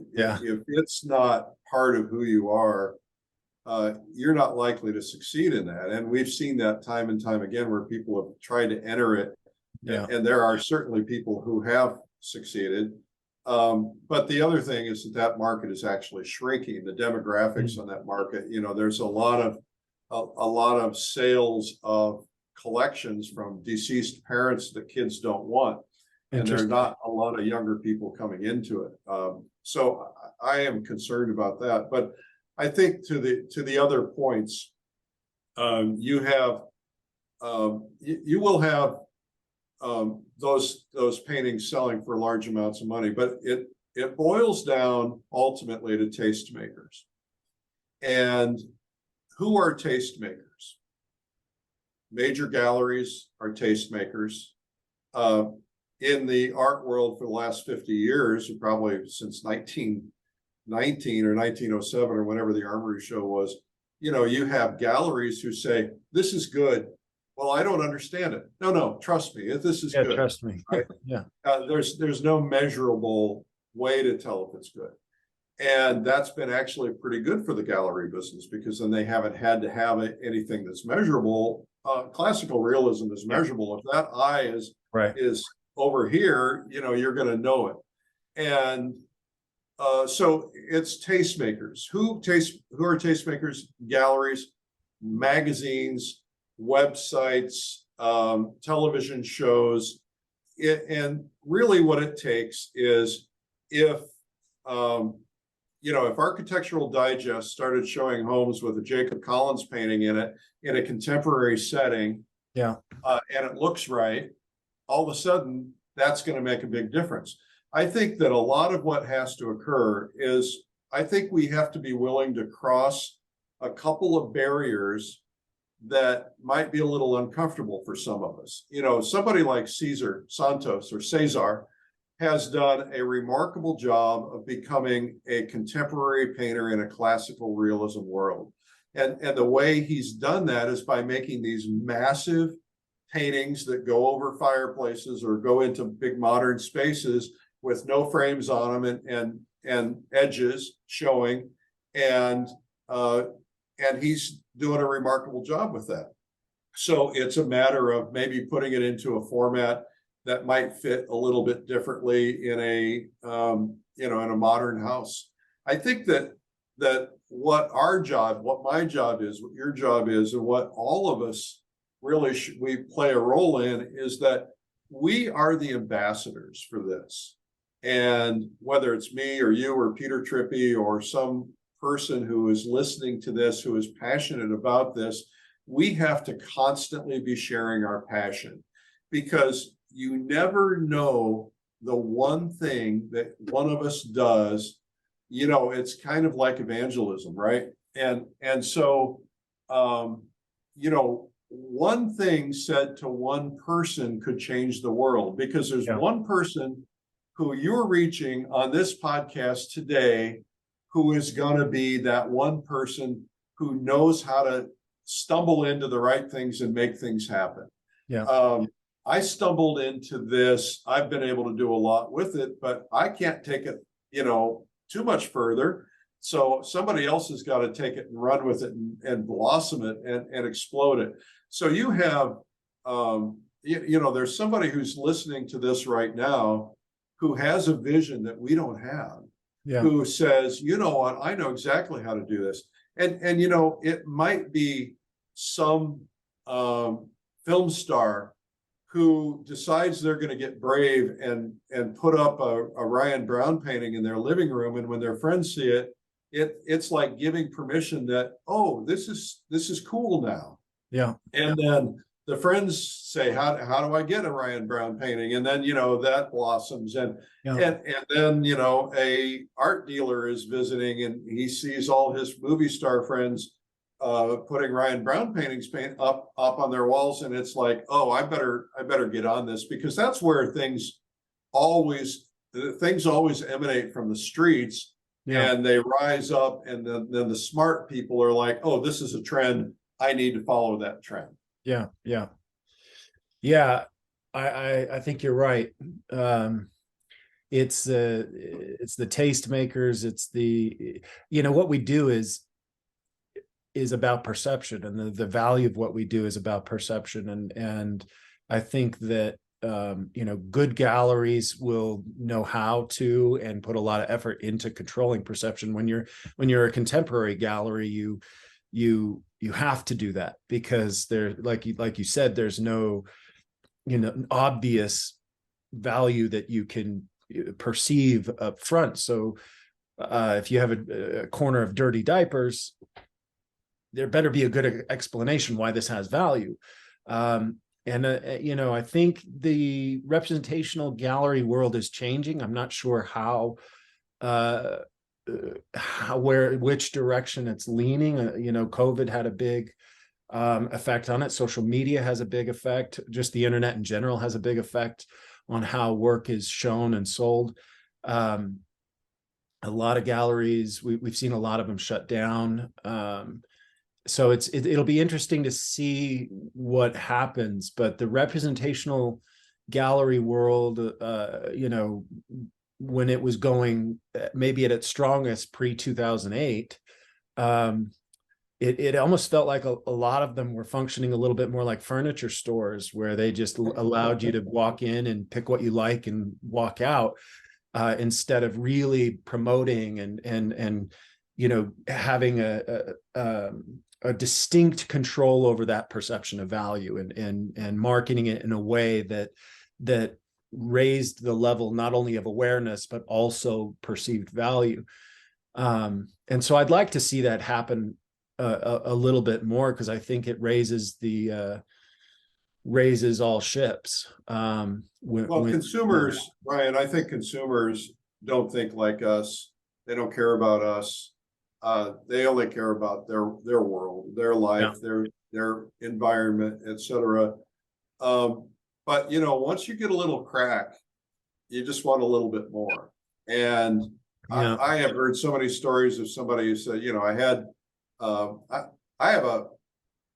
it's not part of who you are, you're not likely to succeed in that." And we've seen that time and time again, where people have tried to enter it, and there are certainly people who have succeeded. But the other thing is that market is actually shrinking. The demographics on that market, there's a lot of sales of collections from deceased parents that kids don't want, and there are not a lot of younger people coming into it. So I am concerned about that. But I think to the other points, you will have those paintings selling for large amounts of money, but it boils down ultimately to tastemakers. And who are tastemakers? Major galleries are tastemakers. In the art world for the last 50 years, probably since 1919 or 1907 or whenever the Armory show was, you have galleries who say, this is good. Well, I don't understand it. No, trust me, if this is Yeah, good, trust me. right? Yeah. There's no measurable way to tell if it's good. And that's been actually pretty good for the gallery business, because then they haven't had to have anything that's measurable. Classical realism is measurable. If that eye is Right. over here, you're going to know it. And so it's tastemakers. Who are tastemakers? Galleries, magazines, websites, television shows. And really what it takes is, if if Architectural Digest started showing homes with a Jacob Collins painting in it in a contemporary setting, Yeah. and it looks right, all of a sudden that's going to make a big difference. I think that a lot of what has to occur is, I think we have to be willing to cross a couple of barriers that might be a little uncomfortable for some of us. Somebody like Cesar Santos, or Cesar, has done a remarkable job of becoming a contemporary painter in a classical realism world. And the way he's done that is by making these massive paintings that go over fireplaces or go into big modern spaces with no frames on them, and edges showing. And he's doing a remarkable job with that. So it's a matter of maybe putting it into a format that might fit a little bit differently in a in a modern house. I think that what my job is, what your job is, and what all of us really we play a role in, is that we are the ambassadors for this. And whether it's me or you or Peter Trippi or some person who is listening to this, who is passionate about this, we have to constantly be sharing our passion, because you never know the one thing that one of us does. It's kind of like evangelism, right? And so one thing said to one person could change the world, because there's one person who you're reaching on this podcast today, who is going to be that one person who knows how to stumble into the right things and make things happen. Yeah. I stumbled into this. I've been able to do a lot with it, but I can't take it, too much further. So somebody else has got to take it and run with it and blossom it and explode it. So you have, there's somebody who's listening to this right now who has a vision that we don't have. Yeah. Who says, you know what, I know exactly how to do this. And it might be some film star who decides they're going to get brave and put up a Ryan Brown painting in their living room, and when their friends see it, it's like giving permission that, oh, this is cool now. Yeah. And then the friends say, how do I get a Ryan Brown painting? And then that blossoms, and then a art dealer is visiting, and he sees all his movie star friends putting Ryan Brown paintings up on their walls, and it's like, oh, I better get on this, because that's where things always emanate from the streets. Yeah. And they rise up, and then the smart people are like, oh, this is a trend, I need to follow that trend. Yeah. I think you're right. It's the tastemakers. It's the, what we do is about perception, and the value of what we do is about perception. And I think that, good galleries will know how to, and put a lot of effort into controlling perception. When you're a contemporary gallery, you have to do that, because there, like you said, there's no, obvious value that you can perceive up front. So if you have a corner of dirty diapers, there better be a good explanation why this has value. I think the representational gallery world is changing. I'm not sure which direction it's leaning. COVID had a big effect on it. Social media has a big effect. Just the internet in general has a big effect on how work is shown and sold. A lot of galleries, we've seen a lot of them shut down. so it'll be interesting to see what happens, but the representational gallery world, when it was going maybe at its strongest pre 2008, it almost felt like a lot of them were functioning a little bit more like furniture stores, where they just allowed you to walk in and pick what you like and walk out, instead of really promoting and having a distinct control over that perception of value, and marketing it in a way that raised the level not only of awareness but also perceived value. And so I'd like to see that happen a little bit more, because I think it raises all ships. Consumers, Brian, I think consumers don't think like us. They don't care about us. They only care about their world, their life, their environment, etc. But once you get a little crack, you just want a little bit more. And I have heard so many stories of somebody who said, I have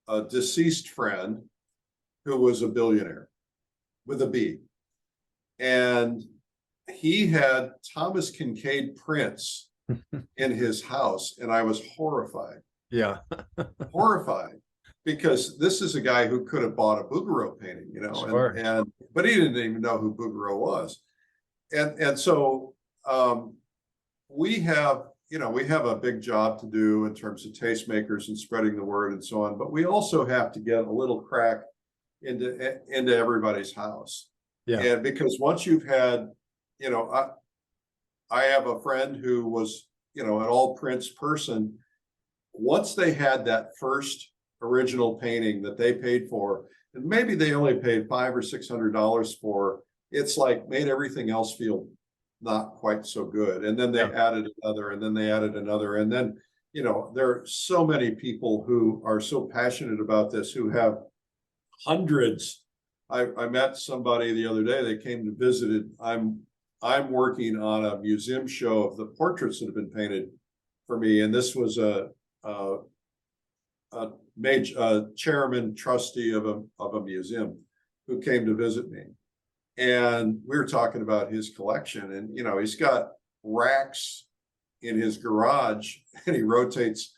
a deceased friend who was a billionaire with a B, and he had Thomas Kincaid prints in his house, and I was horrified. Yeah. Horrified, because this is a guy who could have bought a Bouguereau painting, Sure. but he didn't even know who Bouguereau was. And so we have a big job to do in terms of tastemakers and spreading the word and so on, but we also have to get a little crack into everybody's house. Yeah. And because once you've had, I have a friend who was, an all prints person. Once they had that first original painting that they paid for, and maybe they only paid $500 or $600 for, it's like made everything else feel not quite so good. And then they added another, and then they added another. And then, there are so many people who are so passionate about this, who have hundreds. I met somebody the other day, they came to visit it. I'm working on a museum show of the portraits that have been painted for me. And this was a major chairman trustee of a museum who came to visit me. And we were talking about his collection, and he's got racks in his garage, and he rotates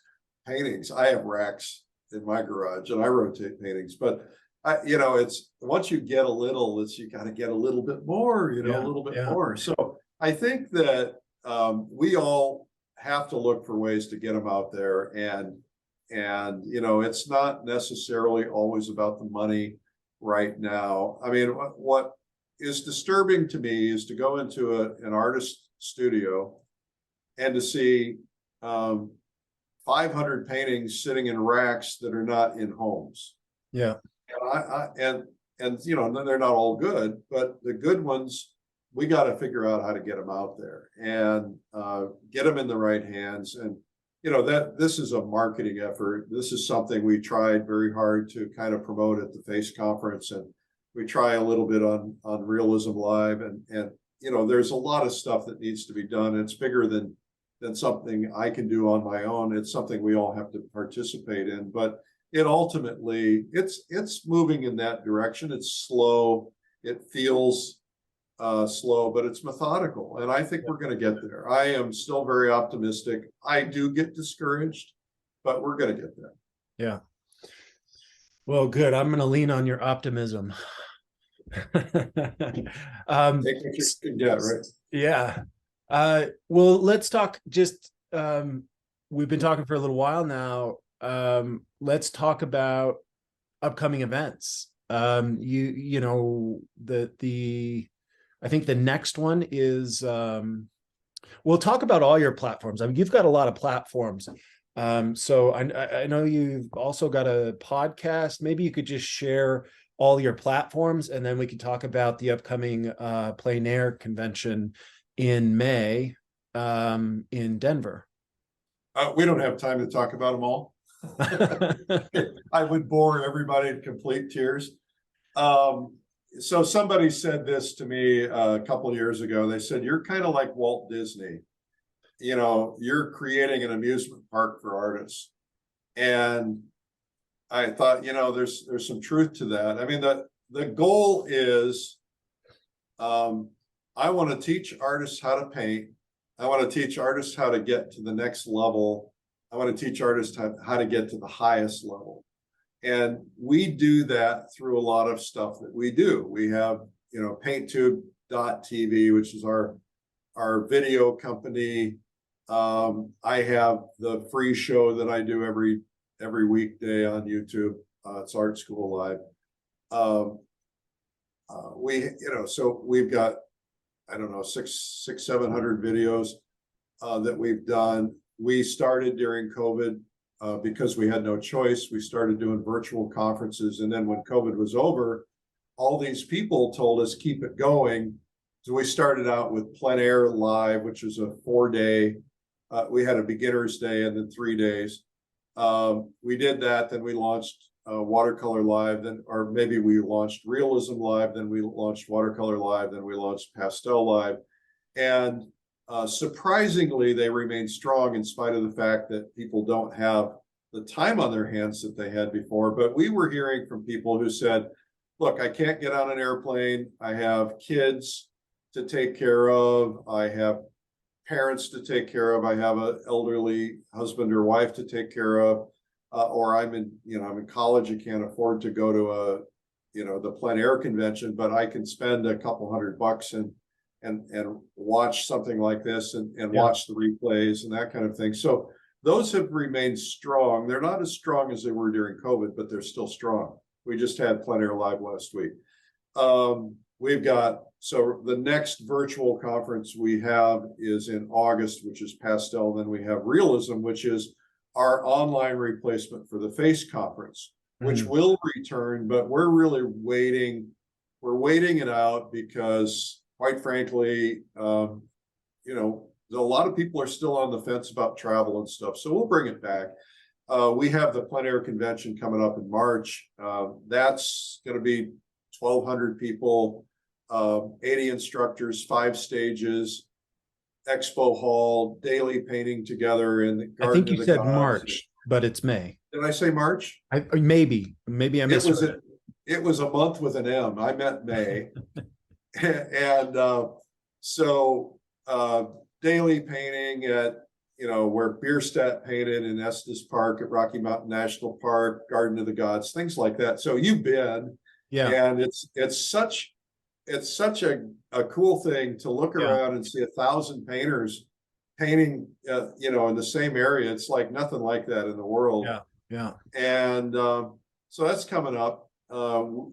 paintings. I have racks in my garage, and I rotate paintings. But it's once you get a little, you got to get a little bit more, a little bit more. So I think that we all have to look for ways to get them out there, and it's not necessarily always about the money right now. I mean, what is disturbing to me is to go into an artist studio and to see 500 paintings sitting in racks that are not in homes. Yeah. And they're not all good, but the good ones, we got to figure out how to get them out there and get them in the right hands. And that this is a marketing effort. This is something we tried very hard to kind of promote at the Face conference, and we try a little bit on Realism Live, and there's a lot of stuff that needs to be done. It's bigger than something I can do on my own. It's something we all have to participate in, but it ultimately it's moving in that direction. It's slow. It feels slow, but it's methodical, and I think we're going to get there. I am still very optimistic. I do get discouraged, but we're going to get there. Yeah. Well, good. I'm going to lean on your optimism. Take what you can get, right? Yeah. Well, let's talk just, we've been talking for a little while now. Let's talk about upcoming events. I think the next one is, we'll talk about all your platforms. I mean, you've got a lot of platforms. So I know you've also got a podcast. Maybe you could just share all your platforms, and then we could talk about the upcoming Plein convention in May in Denver. We don't have time to talk about them all. I would bore everybody to complete tears. So somebody said this to me a couple of years ago. They said, you're kind of like Walt Disney. You're creating an amusement park for artists. And I thought, there's some truth to that. I mean, the goal is, I want to teach artists how to paint. I want to teach artists how to get to the next level. I want to teach artists how to get to the highest level. And we do that through a lot of stuff that we do. We have, PaintTube.tv, which is our video company. I have the free show that I do every weekday on YouTube. It's Art School Live. So we've got, I don't know, 700 videos that we've done. We started during COVID because we had no choice. We started doing virtual conferences, and then when COVID was over, all these people told us keep it going. So we started out with Plein Air Live, which is a 4-day. We had a beginner's day and then 3 days. We did that. Then we launched Watercolor Live. Or maybe we launched Realism Live. Then we launched Watercolor Live. Then we launched Pastel Live. And surprisingly, they remain strong in spite of the fact that people don't have the time on their hands that they had before. But we were hearing from people who said, look, I can't get on an airplane. I have kids to take care of. I have parents to take care of. I have an elderly husband or wife to take care of. Or I'm in college. I can't afford to go to the Plein Air convention, but I can spend a couple $100 and watch something like this and watch the replays and that kind of thing. So those have remained strong. They're not as strong as they were during COVID, but they're still strong. We just had Plein Air Live last week. So the next virtual conference we have is in August, which is Pastel. Then we have Realism, which is our online replacement for the Face conference, which will return, but we're really waiting. We're waiting it out because, quite frankly, a lot of people are still on the fence about travel and stuff. So we'll bring it back. We have the Plein Air convention coming up in March. That's going to be 1,200 people, 80 instructors, 5 stages, expo hall, daily painting together in the Garden. I think you said March, but it's May. Did I say March? Maybe I missed it. It was a month with an M. I meant May. And so daily painting at where Bierstadt painted in Estes Park, at Rocky Mountain National Park, Garden of the Gods, things like that. So you've been, and it's such a cool thing to look around and see 1,000 painters painting, in the same area. It's like nothing like that in the world. And so that's coming up.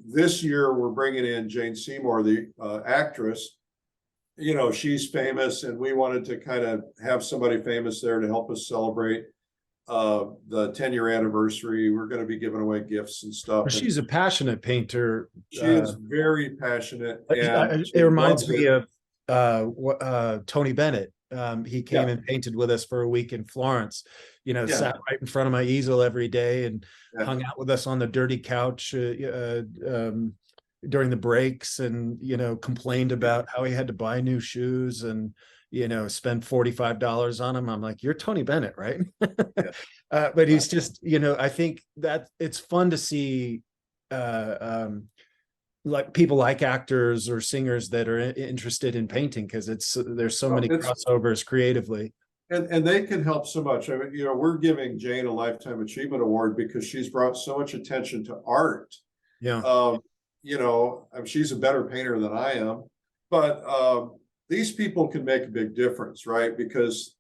This year we're bringing in Jane Seymour, the actress. She's famous, and we wanted to kind of have somebody famous there to help us celebrate the 10-year anniversary. We're going to be giving away gifts and stuff. She's a passionate painter. She is very passionate. And it reminds me of Tony Bennett. He came and painted with us for a week in Florence, sat right in front of my easel every day and hung out with us on the dirty couch during the breaks, and complained about how he had to buy new shoes and spend $45 on them. I'm like, you're Tony Bennett, right? But he's just, I think that it's fun to see like people like actors or singers that are interested in painting, because there's so many crossovers creatively. And they can help so much. I mean, we're giving Jane a Lifetime Achievement Award because she's brought so much attention to art. She's a better painter than I am, but these people can make a big difference, right? Because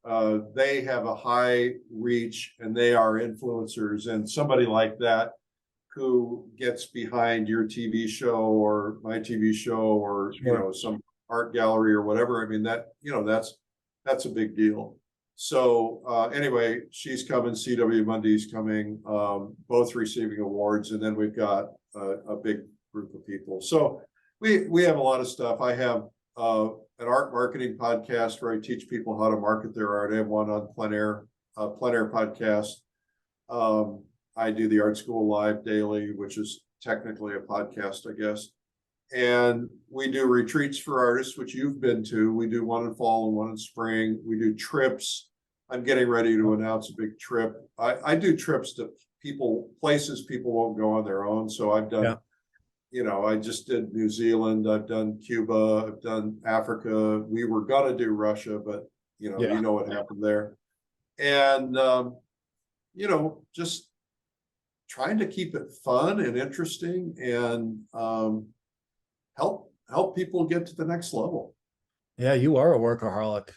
they have a high reach and they are influencers, and somebody like that who gets behind your TV show or my TV show or some art gallery or whatever. I mean, that's a big deal. So anyway, she's coming, CW Mundy's coming, both receiving awards, and then we've got a big group of people. So we have a lot of stuff. I have an art marketing podcast where I teach people how to market their art. I have one on Plein Air podcast. I do the Art School Live daily, which is technically a podcast, I guess. And we do retreats for artists, which you've been to. We do one in fall and one in spring. We do trips. I'm getting ready to announce a big trip. I do trips to places people won't go on their own. So I've done, I just did New Zealand, I've done Cuba, I've done Africa. We were gonna do Russia, but you know what happened there. And just trying to keep it fun and interesting and help people get to the next level. Yeah, you are a workaholic.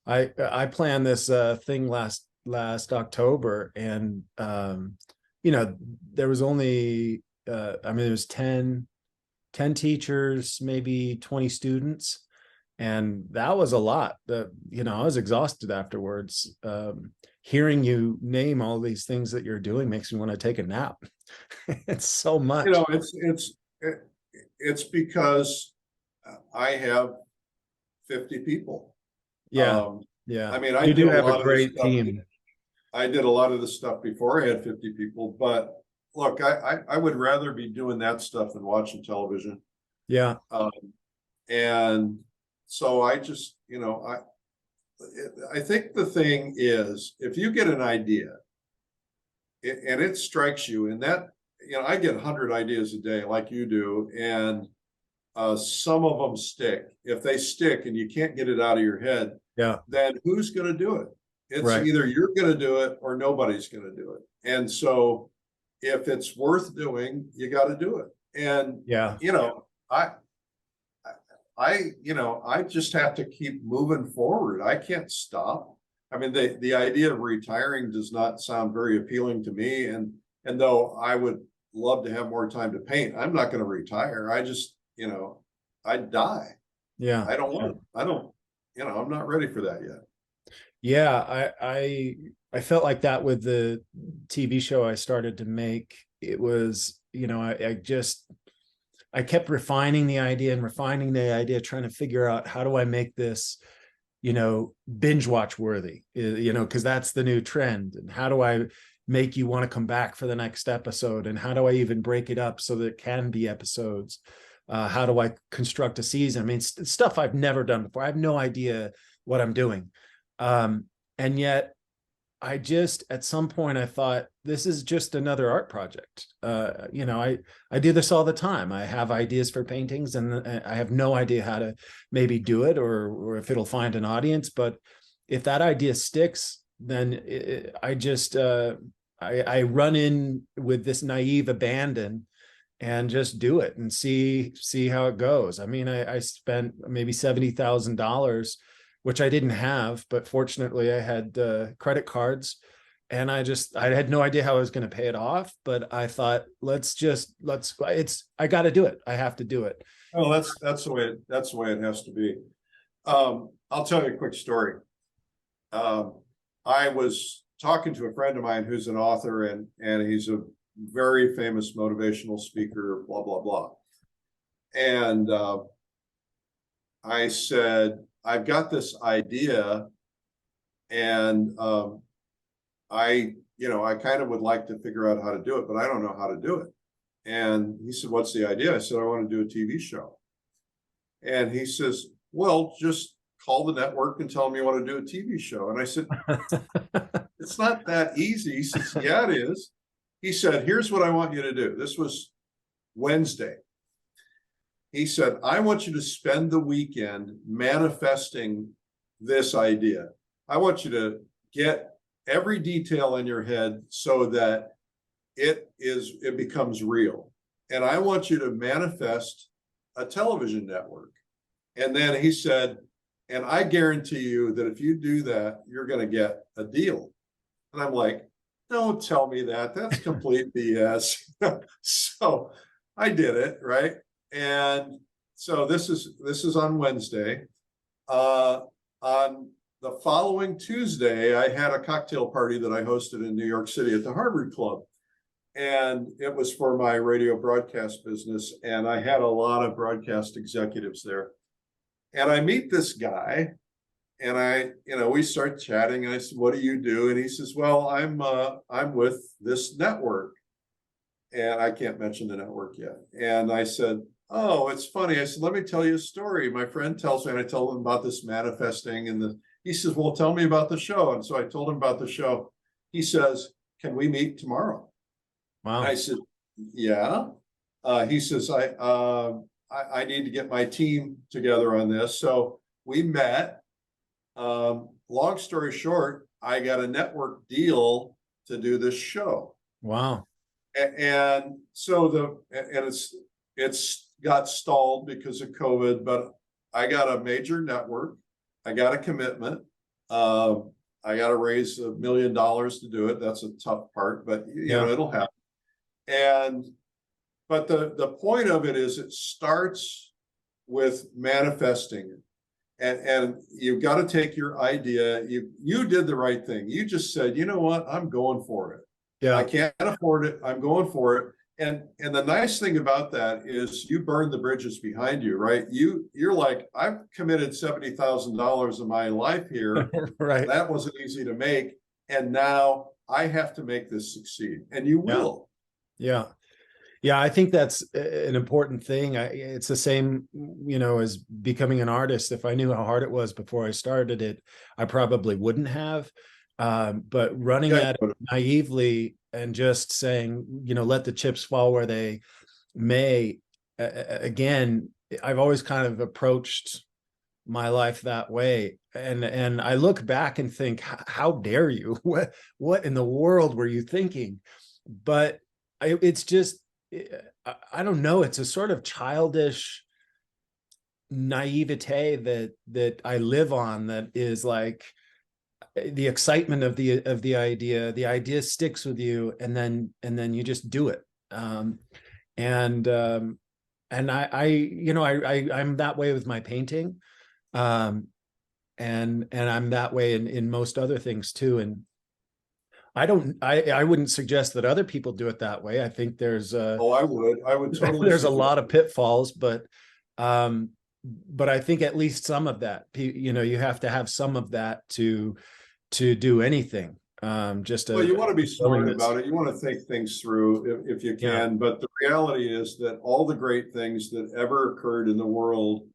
I planned this thing last October, and there was only there was 10 teachers, maybe 20 students, and that was a lot. I was exhausted afterwards. Hearing you name all these things that you're doing makes me want to take a nap. It's so much. It's because I have 50 people. Yeah. I mean, you do have a great team. I did a lot of the stuff before I had 50 people, but look, I would rather be doing that stuff than watching television. Yeah. And so I just, I think the thing is, if you get an idea and it strikes you, and that, I get 100 ideas a day like you do, and some of them stick. If they stick and you can't get it out of your head, then who's going to do it? It's either you're going to do it or nobody's going to do it. And so if it's worth doing, you got to do it. And, I just have to keep moving forward. I can't stop. I mean, the idea of retiring does not sound very appealing to me. And though I would love to have more time to paint, I'm not going to retire. I just, I'd die. Yeah. I'm not ready for that yet. Yeah. I felt like that with the TV show I started to make. It was, I kept refining the idea, trying to figure out how do I make this, binge watch worthy, because that's the new trend. And how do I make you want to come back for the next episode? And how do I even break it up so that it can be episodes? How do I construct a season? I mean, stuff I've never done before. I have no idea what I'm doing. And yet at some point I thought, this is just another art project. I do this all the time. I have ideas for paintings and I have no idea how to maybe do it or if it'll find an audience. But if that idea sticks, then I run in with this naive abandon and just do it and see how it goes. I mean, I spent maybe $70,000, which I didn't have, but fortunately I had credit cards, and I had no idea how I was going to pay it off. But I thought, I got to do it. I have to do it. Oh, that's the way it has to be. I'll tell you a quick story. I was talking to a friend of mine who's an author, and he's a very famous motivational speaker, blah, blah, blah. And I said, I've got this idea, and I kind of would like to figure out how to do it, but I don't know how to do it. And he said, what's the idea? I said, I want to do a TV show. And he says, well, just call the network and tell them you want to do a TV show. And I said, it's not that easy. He says, yeah, it is. He said, here's what I want you to do. This was Wednesday. He said, I want you to spend the weekend manifesting this idea. I want you to get every detail in your head so that it becomes real. And I want you to manifest a television network. And then he said, and I guarantee you that if you do that, you're going to get a deal. And I'm like, don't tell me that. That's complete BS. So I did it, right? And so this is on Wednesday. On the following Tuesday, I had a cocktail party that I hosted in New York City at the Harvard Club. And it was for my radio broadcast business. And I had a lot of broadcast executives there. And I meet this guy, and we start chatting. And I said, what do you do? And he says, well, I'm with this network. And I can't mention the network yet. And I said, oh, it's funny. I said, let me tell you a story. My friend tells me, and I told him about this manifesting and He says, well, tell me about the show. And so I told him about the show. He says, can we meet tomorrow? Wow. I said, yeah. He says, I need to get my team together on this. So we met. Long story short, I got a network deal to do this show. Wow. And so it's got stalled because of COVID, but I got a major network. I got a commitment. I got to raise $1 million to do it. That's a tough part, but you know, it'll happen. But the point of it is it starts with manifesting, and you've got to take your idea. You did the right thing. You just said, you know what, I'm going for it. Yeah. I can't afford it. I'm going for it. And the nice thing about that is you burn the bridges behind you, right? You're like, I've committed $70,000 of my life here. Right. That wasn't easy to make. And now I have to make this succeed. And you will. Yeah. Yeah, I think that's an important thing. It's the same, you know, as becoming an artist. If I knew how hard it was before I started it, I probably wouldn't have. But running at it naively and just saying, you know, let the chips fall where they may. Again, I've always kind of approached my life that way, and I look back and think, how dare you? What in the world were you thinking? But it's just, I don't know. It's a sort of childish naivete that I live on, that is like the excitement of the idea sticks with you, and then you just do it. And I'm that way with my painting. And I'm that way in most other things too. And I wouldn't suggest that other people do it that way. I think there's I would totally there's a lot of pitfalls, but I think at least some of that, you know, you have to have some of that to do anything. Well, you want to be smart about it. You want to think things through if you can. Yeah. But the reality is that all the great things that ever occurred in the world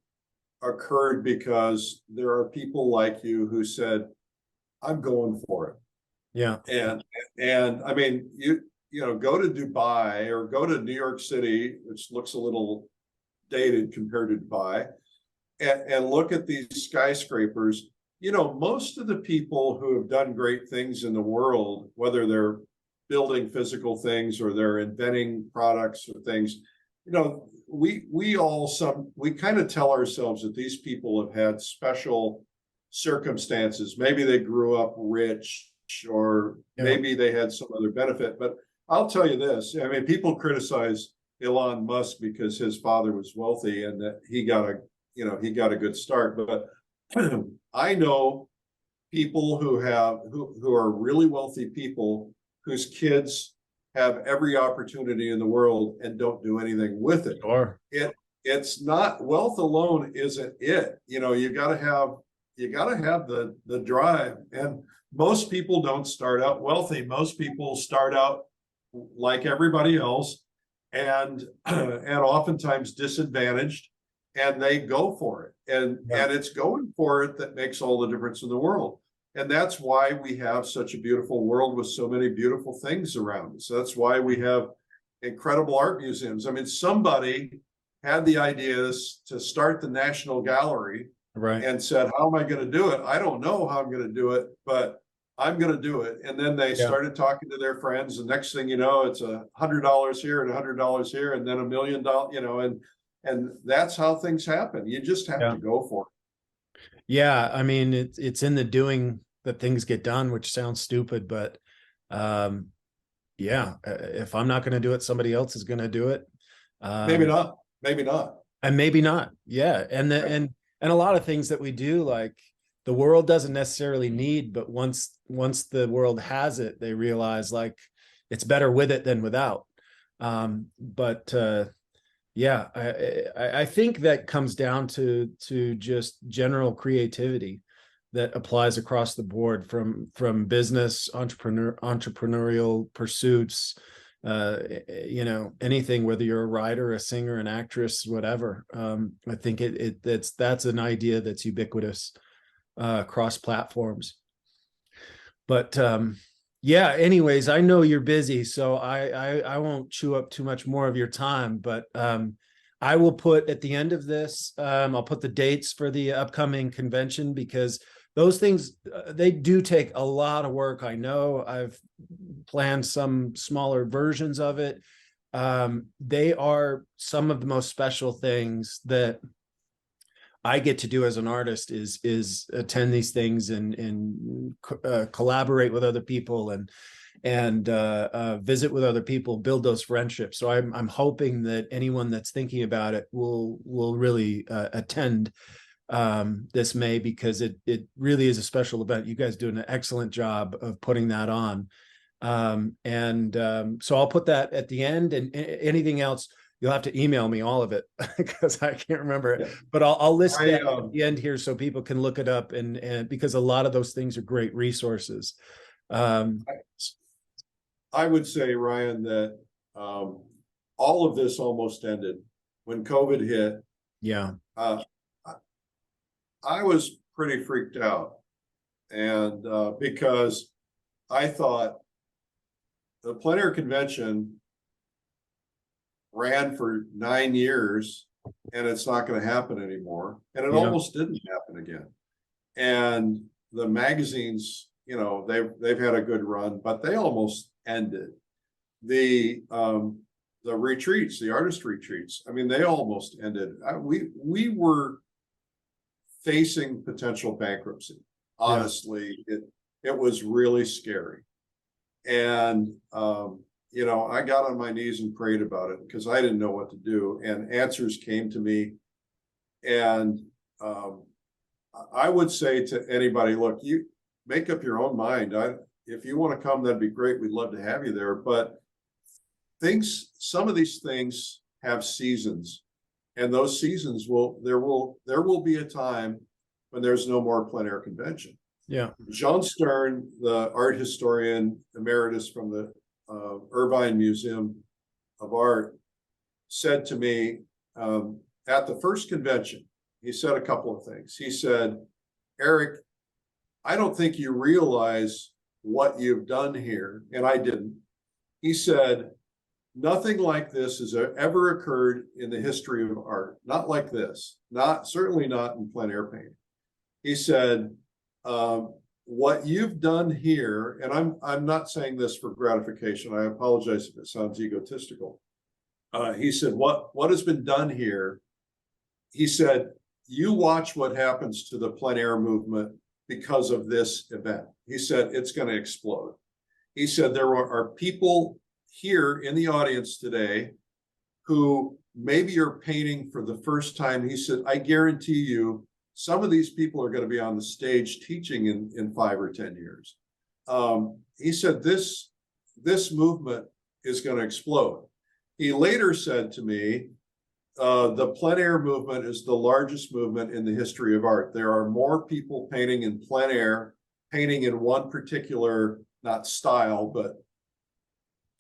occurred because there are people like you who said, I'm going for it. Yeah. And I mean, you know, go to Dubai or go to New York City, which looks a little dated compared to Dubai, and look at these skyscrapers. You know, most of the people who have done great things in the world, whether they're building physical things or they're inventing products or things, you know, we kind of tell ourselves that these people have had special circumstances. Maybe they grew up rich, or maybe they had some other benefit. But I'll tell you this, I mean, people criticize Elon Musk because his father was wealthy and that he got a good start. But I know people who are really wealthy people whose kids have every opportunity in the world and don't do anything with it. Sure. It's not, wealth alone isn't it. You know, you got to have the drive. And most people don't start out wealthy. Most people start out like everybody else, and oftentimes disadvantaged, and they go for it. And it's going for it that makes all the difference in the world. And that's why we have such a beautiful world with so many beautiful things around us. That's why we have incredible art museums. I mean, somebody had the ideas to start the National Gallery, right, and said, how am I going to do it? I don't know how I'm going to do it, but I'm going to do it. And then they started talking to their friends. And next thing you know, it's $100 here and $100 here, and then $1 million, you know, and that's how things happen. You just have to go for it. Yeah. I mean, it's in the doing that things get done, which sounds stupid, but if I'm not going to do it, somebody else is going to do it. Maybe not. And maybe not. Yeah. And a lot of things that we do, like, the world doesn't necessarily need, but once the world has it, they realize, like, it's better with it than without. I think that comes down to just general creativity that applies across the board, from business, entrepreneurial pursuits, you know, anything, whether you're a writer, a singer, an actress, whatever. I think that's an idea that's ubiquitous. cross platforms. But yeah, anyways, I know you're busy, so I won't chew up too much more of your time, but I will put at the end of this, I'll put the dates for the upcoming convention, because those things, they do take a lot of work. I know I've planned some smaller versions of it. They are some of the most special things that I get to do as an artist is attend these things and collaborate with other people and visit with other people, build those friendships. So I'm hoping that anyone that's thinking about it will really attend this May, because it really is a special event. You guys do an excellent job of putting that on. So I'll put that at the end, and anything else, you'll have to email me all of it because I can't remember it. But I'll list that at the end here so people can look it up, and because a lot of those things are great resources. I would say, Ryan, that all of this almost ended when COVID hit. Yeah. I was pretty freaked out, and because I thought the plein air convention ran for 9 years and it's not going to happen anymore. And it almost didn't happen again. And the magazines, you know, they've had a good run, but they almost ended. The retreats, the artist retreats, I mean, they almost ended. We were facing potential bankruptcy. Honestly, it was really scary. And you know, I got on my knees and prayed about it because I didn't know what to do, and answers came to me. And I would say to anybody, look, you make up your own mind. If you want to come, that'd be great. We'd love to have you there. But some of these things have seasons, and those seasons there will be a time when there's no more plein air convention. Yeah. Jean Stern, the art historian emeritus from the Irvine Museum of Art, said to me at the first convention, he said a couple of things. He said, Eric, I don't think you realize what you've done here. And I didn't. He said, nothing like this has ever occurred in the history of art. Not like this. Certainly not in plein air painting. He said, what you've done here, and I'm not saying this for gratification. I apologize if it sounds egotistical. He said, what has been done here? He said, you watch what happens to the plein air movement because of this event. He said, it's going to explode. He said, there are people here in the audience today who maybe are painting for the first time. He said, I guarantee you, some of these people are going to be on the stage teaching in 5 or 10 years. He said, this movement is going to explode. He later said to me, the plein air movement is the largest movement in the history of art. There are more people painting in plein air, painting in one particular, not style, but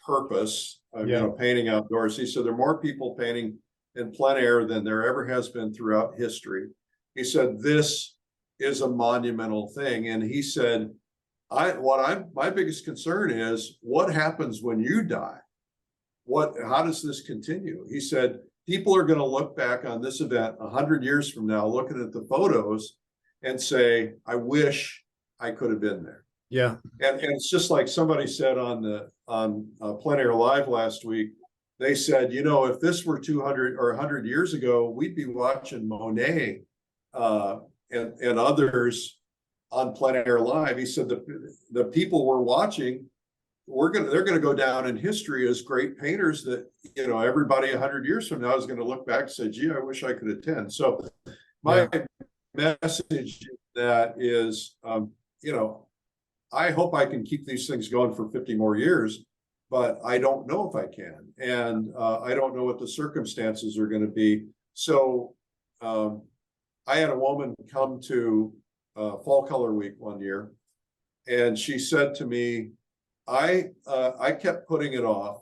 purpose, you know, painting outdoors. He said, there are more people painting in plein air than there ever has been throughout history. He said, this is a monumental thing. And he said, my biggest concern is what happens when you die? How does this continue? He said, people are going to look back on this event 100 years from now, looking at the photos and say, I wish I could have been there. Yeah. And it's just like somebody said on Plein Air Live last week. They said, you know, if this were 200 or 100 years ago, we'd be watching Monet and others on Plein Air Live. He said the people we're watching, they're gonna go down in history as great painters that, you know, everybody 100 years from now is going to look back and say, gee, I wish I could attend. So my message that is, you know, I hope I can keep these things going for 50 more years, but I don't know if I can. And I don't know what the circumstances are going to be. So I had a woman come to Fall Color Week one year, and she said to me, I kept putting it off.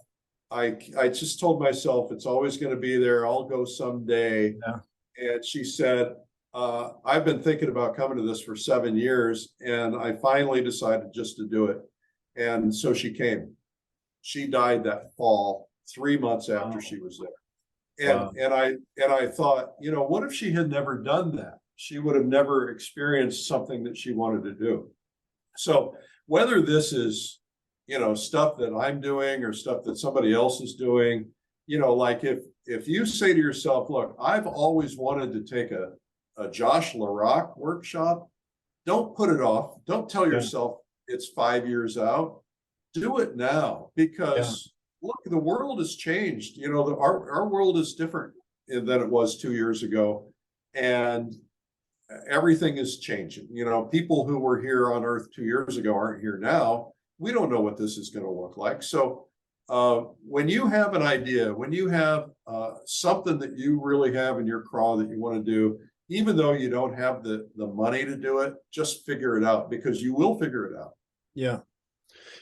I just told myself it's always going to be there. I'll go someday. Yeah. And she said, I've been thinking about coming to this for 7 years, and I finally decided just to do it. And so she came. She died that fall, 3 months after Wow. she was there. Wow. And I thought, you know, what if she had never done that? She would have never experienced something that she wanted to do. So whether this is, you know, stuff that I'm doing or stuff that somebody else is doing, you know, like if you say to yourself, look, I've always wanted to take a Josh LaRock workshop, don't put it off. Don't tell Yeah. yourself it's 5 years out. Do it now, Yeah. because look, the world has changed. You know, our world is different than it was 2 years ago. And everything is changing. You know, people who were here on Earth 2 years ago aren't here now. We don't know what this is going to look like. So when you have an idea, when you have something that you really have in your craw that you want to do, even though you don't have the money to do it, just figure it out, because you will figure it out. Yeah.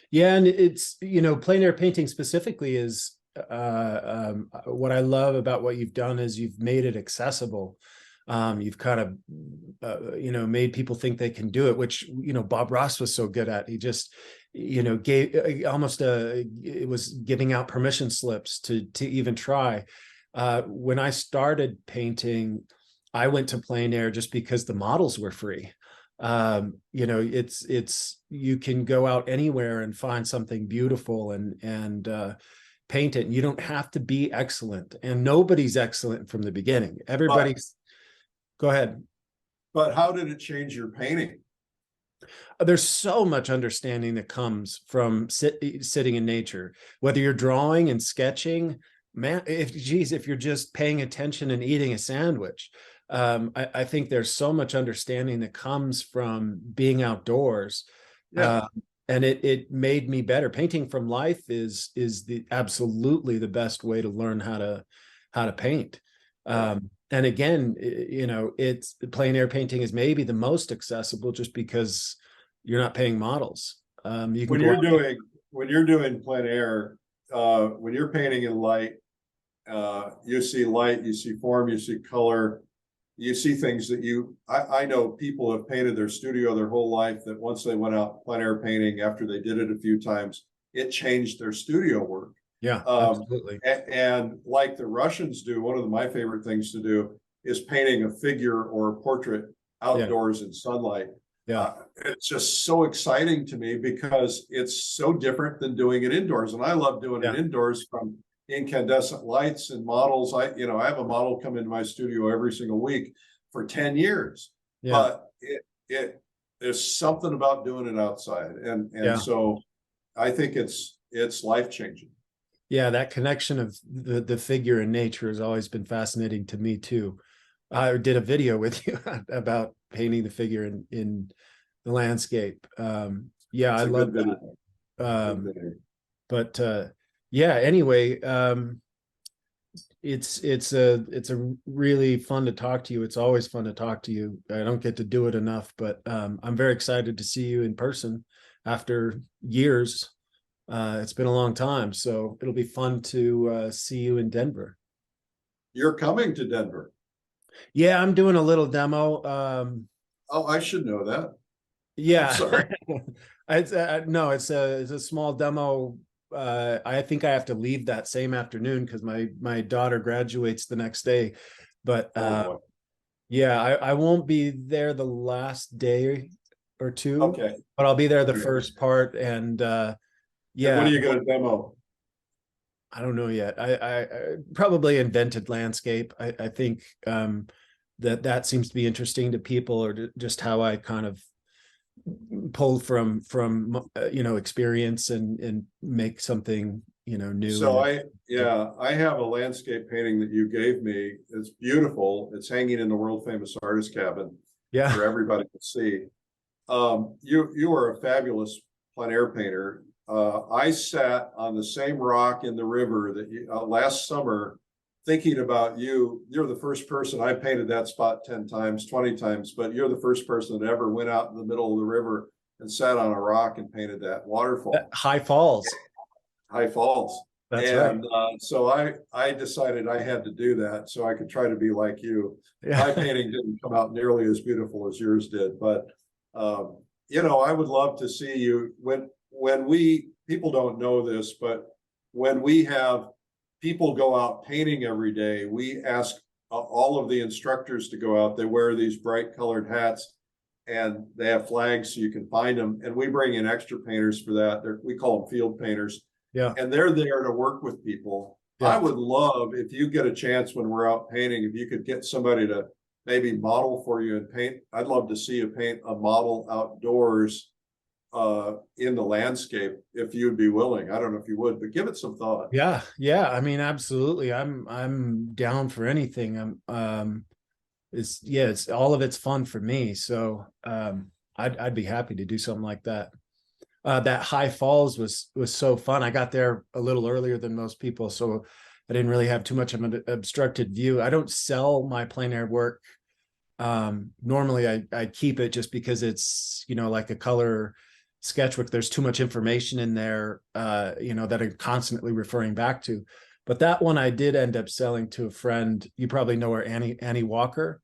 Yeah. And it's, you know, plein air painting specifically is what I love about what you've done is you've made it accessible. You've kind of, you know, made people think they can do it, which, you know, Bob Ross was so good at. He just, you know, gave almost it was giving out permission slips to even try. When I started painting, I went to plein air just because the models were free. You know, it's you can go out anywhere and find something beautiful and paint it. And you don't have to be excellent, and nobody's excellent from the beginning. Everybody's Go ahead. But how did it change your painting? There's so much understanding that comes from sitting in nature, whether you're drawing and sketching, man, if you're just paying attention and eating a sandwich. I think there's so much understanding that comes from being outdoors. Yeah. And it made me better. Painting from life is absolutely the best way to learn how to paint. And again, you know, it's plein air painting is maybe the most accessible just because you're not paying models. You can When you're doing plein air, when you're painting in light, you see form, you see color, you see things that I know people have painted their studio their whole life, that once they went out plein air painting, after they did it a few times, it changed their studio work. Yeah, absolutely. And like the Russians do, one of my favorite things to do is painting a figure or a portrait outdoors in sunlight. Yeah. It's just so exciting to me because it's so different than doing it indoors. And I love doing it indoors, from incandescent lights and models. I have a model come into my studio every single week for 10 years. But there's something about doing it outside. And so I think it's life-changing. Yeah, that connection of the figure in nature has always been fascinating to me too. I did a video with you about painting the figure in the landscape. Yeah, I love that. But yeah, anyway, it's a really fun to talk to you. It's always fun to talk to you. I don't get to do it enough, but I'm very excited to see you in person after years. It's been a long time, so it'll be fun to see you in Denver. You're coming to Denver? Yeah, I'm doing a little demo. Oh, I should know that. Yeah, sorry. It's no, it's a small demo. I think I have to leave that same afternoon because my daughter graduates the next day. But yeah, I won't be there the last day or two. Okay, but I'll be there the first part, and yeah. And what are you going to demo? I don't know yet. I probably invented landscape. I think that seems to be interesting to people, or just how I kind of pull from you know, experience and make something, you know, new. So I have a landscape painting that you gave me. It's beautiful. It's hanging in the world famous artist cabin for everybody to see. You are a fabulous plein air painter. I sat on the same rock in the river that last summer, thinking about you. You're the first person. I painted that spot 10 times, 20 times, but you're the first person that ever went out in the middle of the river and sat on a rock and painted that waterfall. High Falls. High Falls. That's right. And so I decided I had to do that so I could try to be like you. My Yeah. painting didn't come out nearly as beautiful as yours did, but you know, I would love to see you when we people don't know this, but when we have people go out painting every day, we ask all of the instructors to go out. They wear these bright colored hats and they have flags so you can find them. And we bring in extra painters for that. We call them field painters, Yeah. and they're there to work with people. I Yeah. would love if you get a chance when we're out painting, if you could get somebody to maybe model for you and paint. I'd love to see you paint a model outdoors in the landscape if you'd be willing. I don't know if you would, but give it some thought. Yeah. Yeah. I mean, absolutely. I'm down for anything. It's all of it's fun for me. So I'd be happy to do something like that. That High Falls was so fun. I got there a little earlier than most people, so I didn't really have too much of an obstructed view. I don't sell my plein air work. Normally I keep it just because it's, you know, like a color sketchbook. There's too much information in there, you know, that I'm constantly referring back to. But that one I did end up selling to a friend. You probably know her, Annie Walker.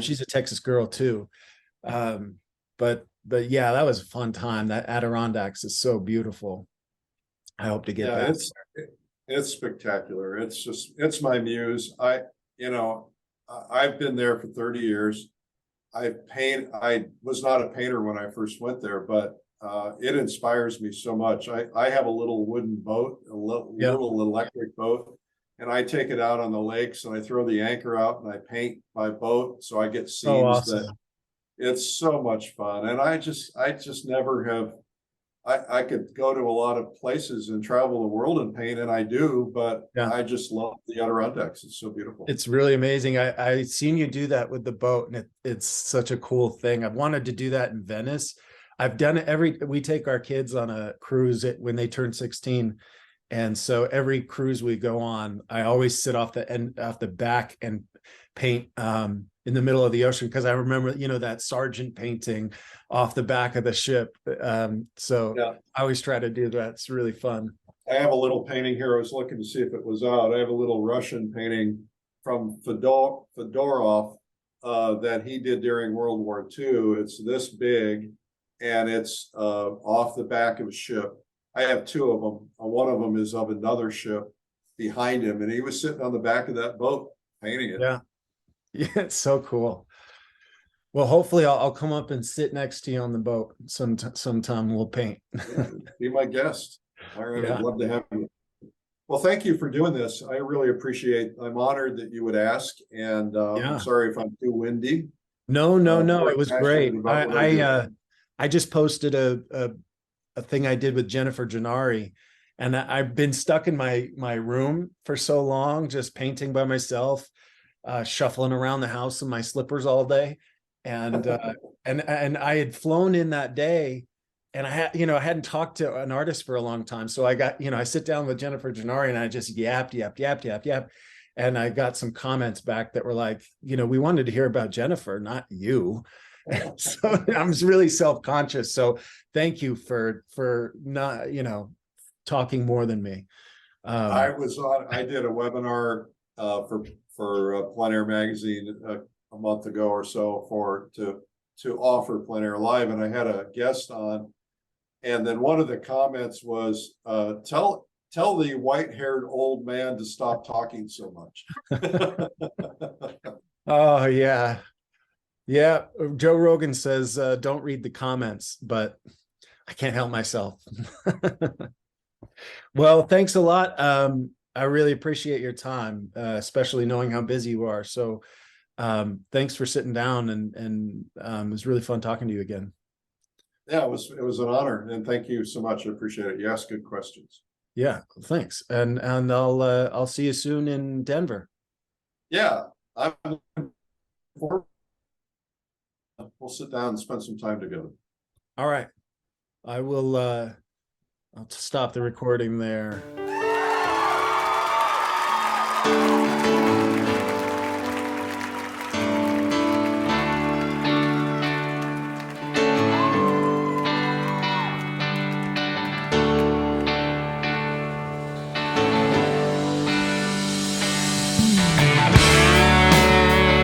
She's a Texas girl too. But yeah, that was a fun time. That Adirondacks is so beautiful. I hope to get back. It's spectacular. It's my muse. You know, I've been there for 30 years. I was not a painter when I first went there, but it inspires me so much. I have a little wooden boat, little electric boat, and I take it out on the lakes and I throw the anchor out and I paint my boat. So I get Oh, scenes awesome. that it's so much fun. And I just never have, I could go to a lot of places and travel the world and paint, and I do, but Yeah. I just love the Adirondacks. It's so beautiful. It's really amazing. I seen you do that with the boat, and it's such a cool thing. I've wanted to do that in Venice. I've done it we take our kids on a cruise when they turn 16. And so every cruise we go on, I always sit off the back and paint in the middle of the ocean, because I remember, you know, that sergeant painting off the back of the ship. So Yeah. I always try to do that. It's really fun. I have a little painting here. I was looking to see if it was out. I have a little Russian painting from Fedorov that he did during World War II. It's this big, and it's off the back of a ship. I have two of them. One of them is of another ship behind him, and he was sitting on the back of that boat painting it. Yeah. Yeah, it's so cool. Well, hopefully I'll come up and sit next to you on the boat sometime. We'll paint. Yeah, be my guest. All right, Yeah. I'd love to have you. Well, thank you for doing this. I really appreciate. I'm honored that you would ask, and Yeah. I'm sorry if I'm too windy. No, it was great. I just posted a thing I did with Jennifer Gennari, and I've been stuck in my room for so long, just painting by myself, shuffling around the house in my slippers all day. And and I had flown in that day, and I hadn't talked to an artist for a long time. So I got, I sit down with Jennifer Gennari and I just yapped. And I got some comments back that were like, we wanted to hear about Jennifer, not you. So I'm really self-conscious. So thank you for not, talking more than me. I did a webinar for Plein Air magazine a month ago or so to offer Plein Air Live, and I had a guest on, and then one of the comments was tell the white-haired old man to stop talking so much. Oh yeah. Yeah, Joe Rogan says don't read the comments, but I can't help myself. Well, thanks a lot. I really appreciate your time, especially knowing how busy you are. So thanks for sitting down, and it was really fun talking to you again. Yeah, it was an honor, and thank you so much. I appreciate it. You asked good questions. Yeah, thanks. And I'll see you soon in Denver. Yeah, we'll sit down and spend some time together. All right. I will I'll stop the recording there.